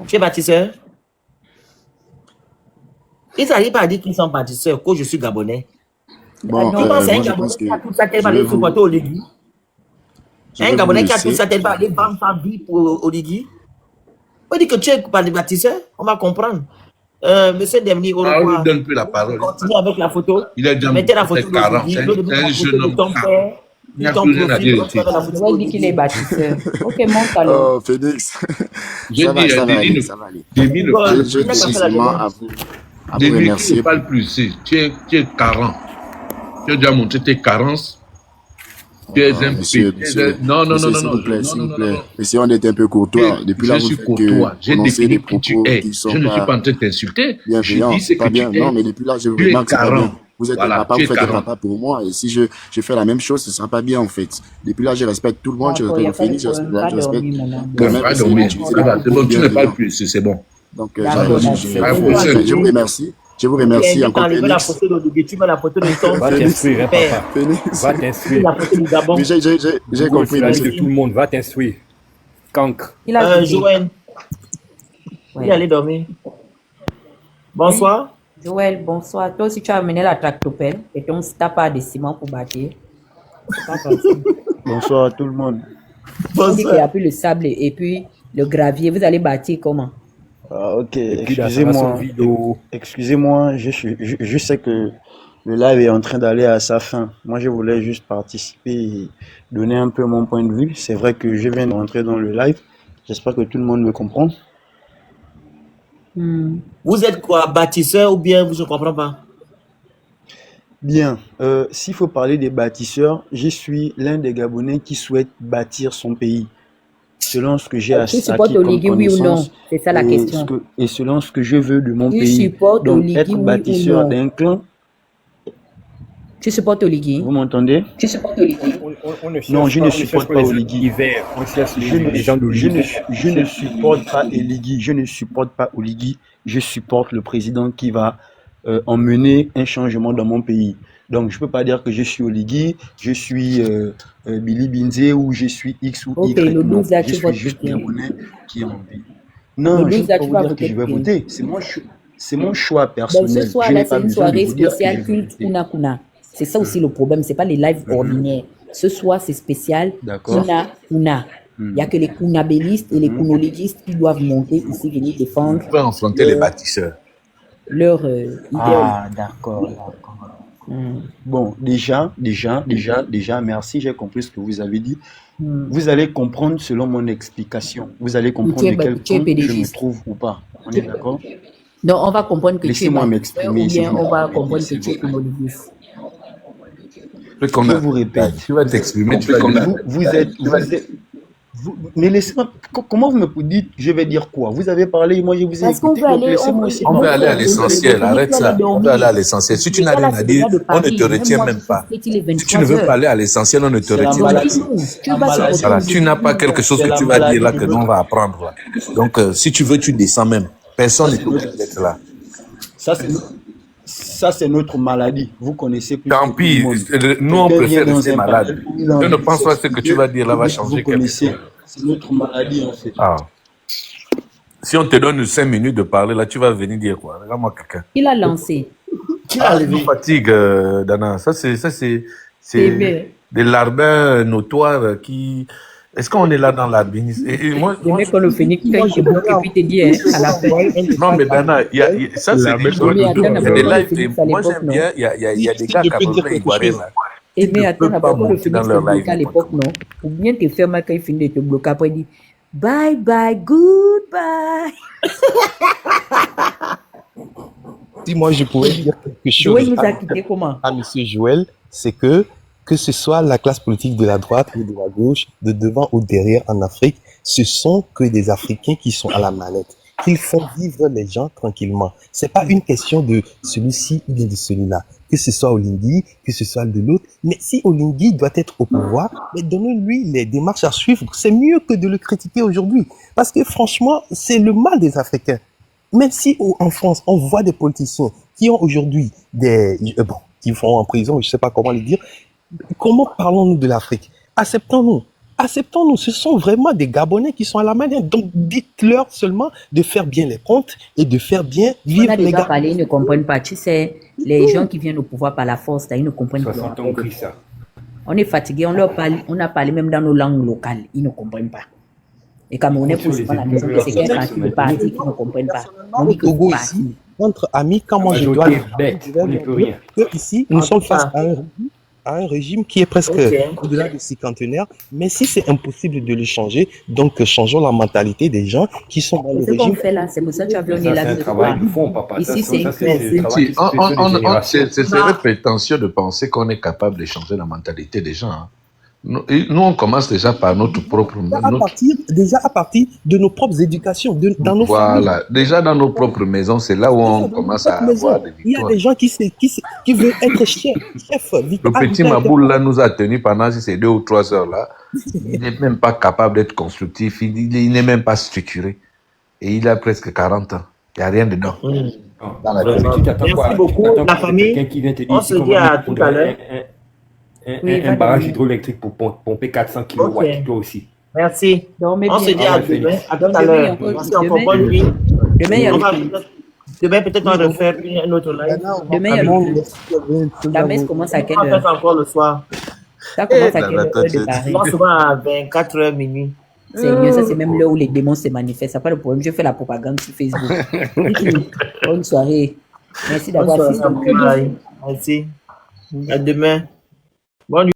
[SPEAKER 2] Tu es bâtisseur? Ils n'arrivent pas à dire qu'ils sont bâtisseurs, que je suis Gabonais.
[SPEAKER 1] Bon,
[SPEAKER 2] Tu penses à un
[SPEAKER 1] moi, je
[SPEAKER 2] Gabonais
[SPEAKER 1] pense que
[SPEAKER 2] qui a tout ça, tel
[SPEAKER 1] je
[SPEAKER 2] va
[SPEAKER 1] vais
[SPEAKER 2] aller
[SPEAKER 1] vous,
[SPEAKER 2] supporter Oligui?
[SPEAKER 1] je
[SPEAKER 2] Un
[SPEAKER 1] vais vous
[SPEAKER 2] Gabonais qui a tout
[SPEAKER 1] laisser.
[SPEAKER 2] ça, tel va aller vendre sa vie pour Oligui? On dit que tu es pas de bâtisseur, on va comprendre. Monsieur Demni, au
[SPEAKER 8] Ah, on lui
[SPEAKER 2] revoir.
[SPEAKER 8] donne plus la parole.
[SPEAKER 2] Continue avec la photo.
[SPEAKER 8] Il a déjà
[SPEAKER 2] Mettez la
[SPEAKER 8] montré
[SPEAKER 2] photo
[SPEAKER 8] 40.
[SPEAKER 2] d'Oligui.
[SPEAKER 8] C'est
[SPEAKER 2] Le début de
[SPEAKER 8] un
[SPEAKER 2] la
[SPEAKER 8] jeune
[SPEAKER 2] photo de
[SPEAKER 8] homme
[SPEAKER 2] ton
[SPEAKER 8] 40.
[SPEAKER 2] père.
[SPEAKER 8] Il n'y a
[SPEAKER 2] Ton
[SPEAKER 8] plus rien à
[SPEAKER 2] profil,
[SPEAKER 8] dire
[SPEAKER 2] on
[SPEAKER 8] ici.
[SPEAKER 2] fait la photo
[SPEAKER 6] Joël dit qu'il est
[SPEAKER 2] d'Oligui.
[SPEAKER 6] bâtisseur. Ok, monte alors.
[SPEAKER 1] Oh, Phoenix,
[SPEAKER 8] J'ai
[SPEAKER 1] ça va,
[SPEAKER 8] dit,
[SPEAKER 1] ça va
[SPEAKER 8] Denis
[SPEAKER 1] aller,
[SPEAKER 8] ne,
[SPEAKER 1] ça va aller.
[SPEAKER 8] Denis ne
[SPEAKER 2] Bon,
[SPEAKER 8] parle
[SPEAKER 1] Je
[SPEAKER 2] il
[SPEAKER 8] plus.
[SPEAKER 2] n'a qu'à
[SPEAKER 1] tiens
[SPEAKER 2] faire la
[SPEAKER 1] seulement
[SPEAKER 2] demande.
[SPEAKER 1] à vous
[SPEAKER 8] Denis, tu ne
[SPEAKER 1] remercier.
[SPEAKER 8] parles plus ici. Tu es 40. Tu as déjà montré tes carences. Tu es un
[SPEAKER 1] Monsieur,
[SPEAKER 8] P.
[SPEAKER 1] monsieur,
[SPEAKER 8] Non, non, non,
[SPEAKER 1] monsieur,
[SPEAKER 8] non,
[SPEAKER 1] s'il
[SPEAKER 8] non.
[SPEAKER 1] vous plaît,
[SPEAKER 8] Non,
[SPEAKER 1] s'il
[SPEAKER 8] non,
[SPEAKER 1] vous
[SPEAKER 8] non,
[SPEAKER 1] plaît.
[SPEAKER 8] non.
[SPEAKER 1] Essayons d'être un peu courtois. Depuis là,
[SPEAKER 8] Je
[SPEAKER 1] vous
[SPEAKER 8] suis
[SPEAKER 1] faites que
[SPEAKER 8] courtois. J'ai
[SPEAKER 1] prononcer des
[SPEAKER 8] défini qui tu
[SPEAKER 1] propos
[SPEAKER 8] es.
[SPEAKER 1] qui
[SPEAKER 8] Je
[SPEAKER 1] sont
[SPEAKER 8] ne suis
[SPEAKER 1] pas
[SPEAKER 8] pas en train de t'insulter. Je
[SPEAKER 1] bienveillants.
[SPEAKER 8] dis ce
[SPEAKER 1] C'est pas
[SPEAKER 8] que tu
[SPEAKER 1] bien. Non,
[SPEAKER 8] es.
[SPEAKER 1] mais depuis là, je vous
[SPEAKER 8] Tu es
[SPEAKER 1] remarque, c'est pas bien.
[SPEAKER 8] 40.
[SPEAKER 1] Vous êtes un
[SPEAKER 8] Voilà,
[SPEAKER 1] papa,
[SPEAKER 8] tu
[SPEAKER 1] vous
[SPEAKER 8] es
[SPEAKER 1] faites un
[SPEAKER 8] 40.
[SPEAKER 1] papa pour moi. Et si je fais la même chose, ce sera pas bien, en fait. Depuis là, je respecte tout le monde. Je
[SPEAKER 6] D'accord, il n'y
[SPEAKER 1] respecte
[SPEAKER 6] a
[SPEAKER 1] le
[SPEAKER 6] pas de
[SPEAKER 1] Phoenix, je
[SPEAKER 6] problème.
[SPEAKER 1] respecte,
[SPEAKER 6] Va
[SPEAKER 1] je respecte
[SPEAKER 6] dormir maintenant.
[SPEAKER 1] quand
[SPEAKER 8] Non,
[SPEAKER 1] même
[SPEAKER 8] pas
[SPEAKER 1] essayer
[SPEAKER 8] dormir.
[SPEAKER 1] d'utiliser
[SPEAKER 8] Ça
[SPEAKER 1] des
[SPEAKER 8] va, c'est
[SPEAKER 1] propos
[SPEAKER 8] bon, tu ne parles
[SPEAKER 1] bienveillants.
[SPEAKER 8] plus, c'est bon.
[SPEAKER 1] Donc,
[SPEAKER 6] D'accord,
[SPEAKER 1] je
[SPEAKER 6] merci.
[SPEAKER 8] Ah,
[SPEAKER 2] Tu
[SPEAKER 8] faut se-
[SPEAKER 1] je vous remercie. Je vous
[SPEAKER 2] Tu
[SPEAKER 1] remercie
[SPEAKER 2] invites à
[SPEAKER 1] encore,
[SPEAKER 2] enlever la
[SPEAKER 1] Phoenix.
[SPEAKER 2] photo d'Oligui. Tu mets la photo de ton
[SPEAKER 5] Va
[SPEAKER 1] Phoenix,
[SPEAKER 5] t'instruire, hein,
[SPEAKER 2] père.
[SPEAKER 5] papa.
[SPEAKER 1] Phoenix.
[SPEAKER 5] Va
[SPEAKER 2] Tu mets
[SPEAKER 5] t'instruire.
[SPEAKER 2] la photo du Gabon.
[SPEAKER 1] Mais j'ai
[SPEAKER 5] Google
[SPEAKER 1] compris.
[SPEAKER 5] sur la
[SPEAKER 1] Merci.
[SPEAKER 5] liste de tout le monde. Va t'instruire. Cancre.
[SPEAKER 6] Il a ajouté.
[SPEAKER 2] Joël, il est
[SPEAKER 6] Ouais.
[SPEAKER 2] allé dormir.
[SPEAKER 6] Oui.
[SPEAKER 2] Bonsoir.
[SPEAKER 6] Joël, bonsoir. Toi aussi, tu as amené la tractopelle et ton tapas de ciment pour bâtir. C'est pas facile.
[SPEAKER 11] Bonsoir à tout le monde.
[SPEAKER 6] On dit qu'il n'y
[SPEAKER 2] Bonsoir.
[SPEAKER 6] a plus le sable et puis le gravier. Vous allez bâtir comment?
[SPEAKER 11] Ah, ok,
[SPEAKER 5] Et puis l'installation vidéo.
[SPEAKER 11] excusez-moi, je sais que le live est en train d'aller à sa fin. Moi, je voulais juste participer et donner un peu mon point de vue. C'est vrai que je viens de rentrer dans le live. J'espère que tout le monde me comprend.
[SPEAKER 2] Vous êtes quoi, bâtisseur ou bien je ne comprends pas?
[SPEAKER 11] Bien, s'il faut parler des bâtisseurs, je suis l'un des Gabonais qui souhaite bâtir son pays. Selon ce que j'ai
[SPEAKER 6] Tu supportes
[SPEAKER 11] acquis comme
[SPEAKER 6] Oligui, oui ou non?
[SPEAKER 11] connaissance
[SPEAKER 6] C'est ça la
[SPEAKER 11] et,
[SPEAKER 6] question.
[SPEAKER 11] et selon ce que je veux de mon
[SPEAKER 6] Tu
[SPEAKER 11] pays.
[SPEAKER 6] supportes
[SPEAKER 11] Donc,
[SPEAKER 6] Oligui,
[SPEAKER 11] être
[SPEAKER 6] oui ou
[SPEAKER 11] bâtisseur
[SPEAKER 6] non?
[SPEAKER 11] d'un clan,
[SPEAKER 6] Tu supportes Oligui?
[SPEAKER 11] vous m'entendez?
[SPEAKER 6] Tu supportes Oligui?
[SPEAKER 5] On ne cherche
[SPEAKER 11] Non, je
[SPEAKER 5] pas,
[SPEAKER 11] ne
[SPEAKER 5] on ne
[SPEAKER 11] supporte
[SPEAKER 5] cherche
[SPEAKER 11] pas
[SPEAKER 5] pas les
[SPEAKER 11] Oligui.
[SPEAKER 5] hivers. On cherche
[SPEAKER 11] Je ne,
[SPEAKER 5] les gens de
[SPEAKER 11] je ne,
[SPEAKER 5] l'Oligui.
[SPEAKER 11] je ne supporte pas Oligui. Je ne supporte pas Oligui. Je supporte le président qui va emmener un changement dans mon pays. Donc, je ne peux pas dire que je suis Oligui, je suis Billy Binze ou je suis X ou
[SPEAKER 6] Ok,
[SPEAKER 11] Y.
[SPEAKER 6] le
[SPEAKER 11] Non,
[SPEAKER 6] 12 là,
[SPEAKER 11] je
[SPEAKER 6] tu
[SPEAKER 11] suis
[SPEAKER 6] votes
[SPEAKER 11] juste
[SPEAKER 6] pour qui?
[SPEAKER 11] Gabonais qui est en vie.
[SPEAKER 6] Le
[SPEAKER 11] Non, je ne
[SPEAKER 6] 12
[SPEAKER 11] peux
[SPEAKER 6] là,
[SPEAKER 11] pas
[SPEAKER 6] tu
[SPEAKER 11] vous
[SPEAKER 6] vas
[SPEAKER 11] dire que
[SPEAKER 6] voter
[SPEAKER 11] je
[SPEAKER 6] pour
[SPEAKER 11] vais
[SPEAKER 6] qui?
[SPEAKER 11] voter. C'est mon choix
[SPEAKER 6] Ben, ce
[SPEAKER 11] personnel. Je
[SPEAKER 6] soir-là,
[SPEAKER 11] n'ai
[SPEAKER 6] c'est
[SPEAKER 11] pas
[SPEAKER 6] une
[SPEAKER 11] besoin de
[SPEAKER 6] soirée
[SPEAKER 11] vous dire que je
[SPEAKER 6] spéciale
[SPEAKER 11] vais
[SPEAKER 6] culte
[SPEAKER 11] voter.
[SPEAKER 6] Kuna Kuna. C'est ça aussi le problème, c'est pas les lives ordinaires. Ce soir, c'est spécial
[SPEAKER 11] D'accord.
[SPEAKER 6] Kuna Kuna. Il n'y a que les Kunabélistes et les Kunoliguistes qui doivent monter ici, venir défendre
[SPEAKER 8] On peut enfronter les
[SPEAKER 6] leur,
[SPEAKER 8] bâtisseurs.
[SPEAKER 6] leur idole.
[SPEAKER 11] Ah, d'accord, d'accord. Bon, déjà, merci, j'ai compris ce que vous avez dit. Vous allez comprendre selon mon explication. Vous allez comprendre de quel
[SPEAKER 6] Tu es
[SPEAKER 11] camp je me
[SPEAKER 6] pédégiste.
[SPEAKER 11] trouve ou pas. On est d'accord?
[SPEAKER 6] Donc, on va comprendre que tu es
[SPEAKER 11] Laissez-moi
[SPEAKER 6] bâtisseur ou
[SPEAKER 11] m'exprimer, s'il
[SPEAKER 6] bien
[SPEAKER 11] vous
[SPEAKER 6] on va
[SPEAKER 11] plaît.
[SPEAKER 6] comprendre que tu es Kunoliguiste.
[SPEAKER 11] Je vous répète.
[SPEAKER 8] Tu vas t'exprimer, tu vas dire.
[SPEAKER 11] Mais laissez-moi, comment vous me dites, je vais dire quoi? Vous avez parlé, moi je vous ai
[SPEAKER 6] Parce qu'on
[SPEAKER 11] écouté,
[SPEAKER 6] veut
[SPEAKER 11] donc
[SPEAKER 6] aller,
[SPEAKER 11] laissez-moi aussi
[SPEAKER 8] On veut
[SPEAKER 11] parler.
[SPEAKER 8] aller à l'essentiel, arrête ça. On veut aller à l'essentiel. Si tu n'as rien à dire, on ne te retient même pas. Si tu ne veux pas aller à l'essentiel, on ne te
[SPEAKER 11] C'est la
[SPEAKER 8] retient
[SPEAKER 11] maladie.
[SPEAKER 8] pas.
[SPEAKER 6] Tu vas
[SPEAKER 11] maladie.
[SPEAKER 6] supporter
[SPEAKER 8] Voilà, tu n'as pas quelque chose
[SPEAKER 11] C'est
[SPEAKER 8] que
[SPEAKER 11] la
[SPEAKER 8] tu vas dire là
[SPEAKER 11] maladie
[SPEAKER 8] que
[SPEAKER 11] de
[SPEAKER 8] nous on
[SPEAKER 11] notre-
[SPEAKER 8] va apprendre là. Donc si tu veux, tu descends même. Personne n'est obligé d'être là.
[SPEAKER 11] Ça, c'est notre maladie. Vous connaissez plus
[SPEAKER 8] Tant
[SPEAKER 11] que
[SPEAKER 8] pis,
[SPEAKER 11] tout le monde.
[SPEAKER 8] nous on
[SPEAKER 11] Quelqu'un
[SPEAKER 8] préfère
[SPEAKER 11] vient dans
[SPEAKER 8] rester
[SPEAKER 11] un
[SPEAKER 8] malade.
[SPEAKER 11] panel où il a
[SPEAKER 8] Je ne
[SPEAKER 11] envie de
[SPEAKER 8] pense pas que ce que tu vas dire là va
[SPEAKER 11] vous
[SPEAKER 8] changer quelque
[SPEAKER 11] connaissez.
[SPEAKER 8] chose.
[SPEAKER 11] C'est notre maladie en fait.
[SPEAKER 8] Ah. Si on te donne 5 minutes de parler, là, tu vas venir dire quoi? Regarde-moi quelqu'un.
[SPEAKER 6] Il a lancé.
[SPEAKER 2] Qui l'a
[SPEAKER 8] Ça
[SPEAKER 2] levé?
[SPEAKER 8] fatigue, Dana. Ça, c'est
[SPEAKER 6] Bébé.
[SPEAKER 8] des larbins notoires qui... Est-ce qu'on est là dans l'arbinisme? Et moi,
[SPEAKER 6] Le mec, on le finit quand il te bloque et puis il te dit à la fin.
[SPEAKER 8] non, mais Dana, ça, c'est des choses.
[SPEAKER 6] Mais attends,
[SPEAKER 8] C'est des
[SPEAKER 6] d'abord, on le
[SPEAKER 8] lives.
[SPEAKER 6] finit à
[SPEAKER 8] Moi,
[SPEAKER 6] l'époque,
[SPEAKER 8] j'aime
[SPEAKER 6] non?
[SPEAKER 8] bien. Il y a des gars
[SPEAKER 10] Je peux dire
[SPEAKER 8] camerounais,
[SPEAKER 10] quelque
[SPEAKER 8] ivoiriens,
[SPEAKER 10] chose.
[SPEAKER 8] là.
[SPEAKER 6] Et mais
[SPEAKER 8] Ils ne
[SPEAKER 6] attends,
[SPEAKER 8] peuvent pas
[SPEAKER 6] d'abord, on le
[SPEAKER 8] monter
[SPEAKER 6] finit
[SPEAKER 8] dans
[SPEAKER 6] de
[SPEAKER 8] leur
[SPEAKER 6] te bloquer
[SPEAKER 8] live.
[SPEAKER 6] à l'époque, non? Ou bien te faire mal quand il finit de te bloquer. Après, il dit bye bye, goodbye.
[SPEAKER 10] Si moi je pouvais dire quelque
[SPEAKER 6] Joël
[SPEAKER 10] chose
[SPEAKER 6] nous a quitté comment?
[SPEAKER 10] à Monsieur Joël, c'est que ce soit la classe politique de la droite ou de la gauche, de devant ou derrière en Afrique, ce sont que des Africains qui sont à la manette, qu'ils font vivre les gens tranquillement. C'est pas une question de celui-ci ou bien de celui-là, que ce soit Olingi, que ce soit de l'autre. Mais si Olingi doit être au pouvoir, mais donnez-lui les démarches à suivre. C'est mieux que de le critiquer aujourd'hui, parce que franchement, c'est le mal des Africains. Même si en France, on voit des politiciens qui ont aujourd'hui qui vont en prison, je sais pas comment le dire, comment parlons-nous de l'Afrique? Acceptons-nous. Acceptons-nous. Ce sont vraiment des Gabonais qui sont à la manette. Donc, dites-leur seulement de faire bien les comptes et de faire bien
[SPEAKER 6] On
[SPEAKER 10] vivre
[SPEAKER 6] a
[SPEAKER 10] les
[SPEAKER 6] déjà
[SPEAKER 10] Gabonais.
[SPEAKER 6] parlé, ils ne comprennent pas. Tu sais, les gens qui viennent au pouvoir par la force, là, ils ne comprennent pas.
[SPEAKER 5] 60 ans gris, ça.
[SPEAKER 6] On est fatigué, on a parlé même dans nos langues locales, ils ne comprennent pas. Les Camerounais posent souvent la question que c'est quel parti de parti qu'ils ne comprennent pas. On dit que
[SPEAKER 10] Togo
[SPEAKER 6] c'est
[SPEAKER 10] ici,
[SPEAKER 6] parti.
[SPEAKER 10] entre amis, quand moi
[SPEAKER 5] La
[SPEAKER 10] je dois
[SPEAKER 5] majorité est bête, on n'y peut rien.
[SPEAKER 10] que ici, nous sommes face à un régime qui est presque
[SPEAKER 2] Ok.
[SPEAKER 10] au-delà de 50 mais si c'est impossible de le changer, donc changeons la mentalité des gens qui sont dans le
[SPEAKER 6] C'est ce qu'on
[SPEAKER 10] régime.
[SPEAKER 6] fait là, c'est pour ça que tu as vu, on
[SPEAKER 5] Ça,
[SPEAKER 6] est
[SPEAKER 5] c'est
[SPEAKER 6] là
[SPEAKER 5] un
[SPEAKER 6] ce
[SPEAKER 5] travail
[SPEAKER 6] soir.
[SPEAKER 5] de fond, papa.
[SPEAKER 6] Ici, c'est
[SPEAKER 5] Ça, c'est
[SPEAKER 6] une
[SPEAKER 5] le travail qui se fait sur des générations.
[SPEAKER 8] Ce serait prétentieux de penser qu'on est capable de changer la mentalité des gens. Hein. Nous, on commence déjà par notre propre...
[SPEAKER 10] Déjà à partir de nos propres éducations, dans nos familles.
[SPEAKER 8] Voilà. Déjà dans nos propres maisons, c'est là où on commence à avoir des
[SPEAKER 10] Il y a
[SPEAKER 8] victoires.
[SPEAKER 10] des gens qui veulent être chefs.
[SPEAKER 8] Le petit Maboul là nous a tenu pendant ces 2 ou 3 heures là. Il n'est même pas capable d'être constructif. Il n'est même pas structuré. Et il a presque 40 ans. Il n'y a rien dedans. Dans la tête.
[SPEAKER 2] Merci beaucoup, la famille. On se dit à tout à l'heure.
[SPEAKER 5] Un barrage hydroélectrique pour pomper 400 kW, toi aussi.
[SPEAKER 2] Merci.
[SPEAKER 6] Dormez
[SPEAKER 2] On
[SPEAKER 6] bien.
[SPEAKER 2] se dit à demain, à tout à
[SPEAKER 6] Demain,
[SPEAKER 2] l'heure.
[SPEAKER 6] encore-
[SPEAKER 2] Merci encore,
[SPEAKER 6] demain-
[SPEAKER 2] bonne nuit.
[SPEAKER 6] Demain, il y a
[SPEAKER 2] On va
[SPEAKER 6] le
[SPEAKER 2] peut-être- Demain, peut-être on va refaire un autre live.
[SPEAKER 6] Demain, il y a le La messe commence à quelle
[SPEAKER 2] On va
[SPEAKER 6] heure?
[SPEAKER 2] faire encore le soir.
[SPEAKER 6] Ça commence à quelle heure de
[SPEAKER 2] On
[SPEAKER 6] Paris?
[SPEAKER 2] va souvent à 24h minuit.
[SPEAKER 6] C'est mieux, ça c'est même l'heure où les démons se manifestent. C'est pas le problème, je fais la propagande sur Facebook. Bonne soirée. Merci d'avoir
[SPEAKER 2] Bonne
[SPEAKER 6] assisté.
[SPEAKER 2] soirée. Merci. À demain. Bonne nuit.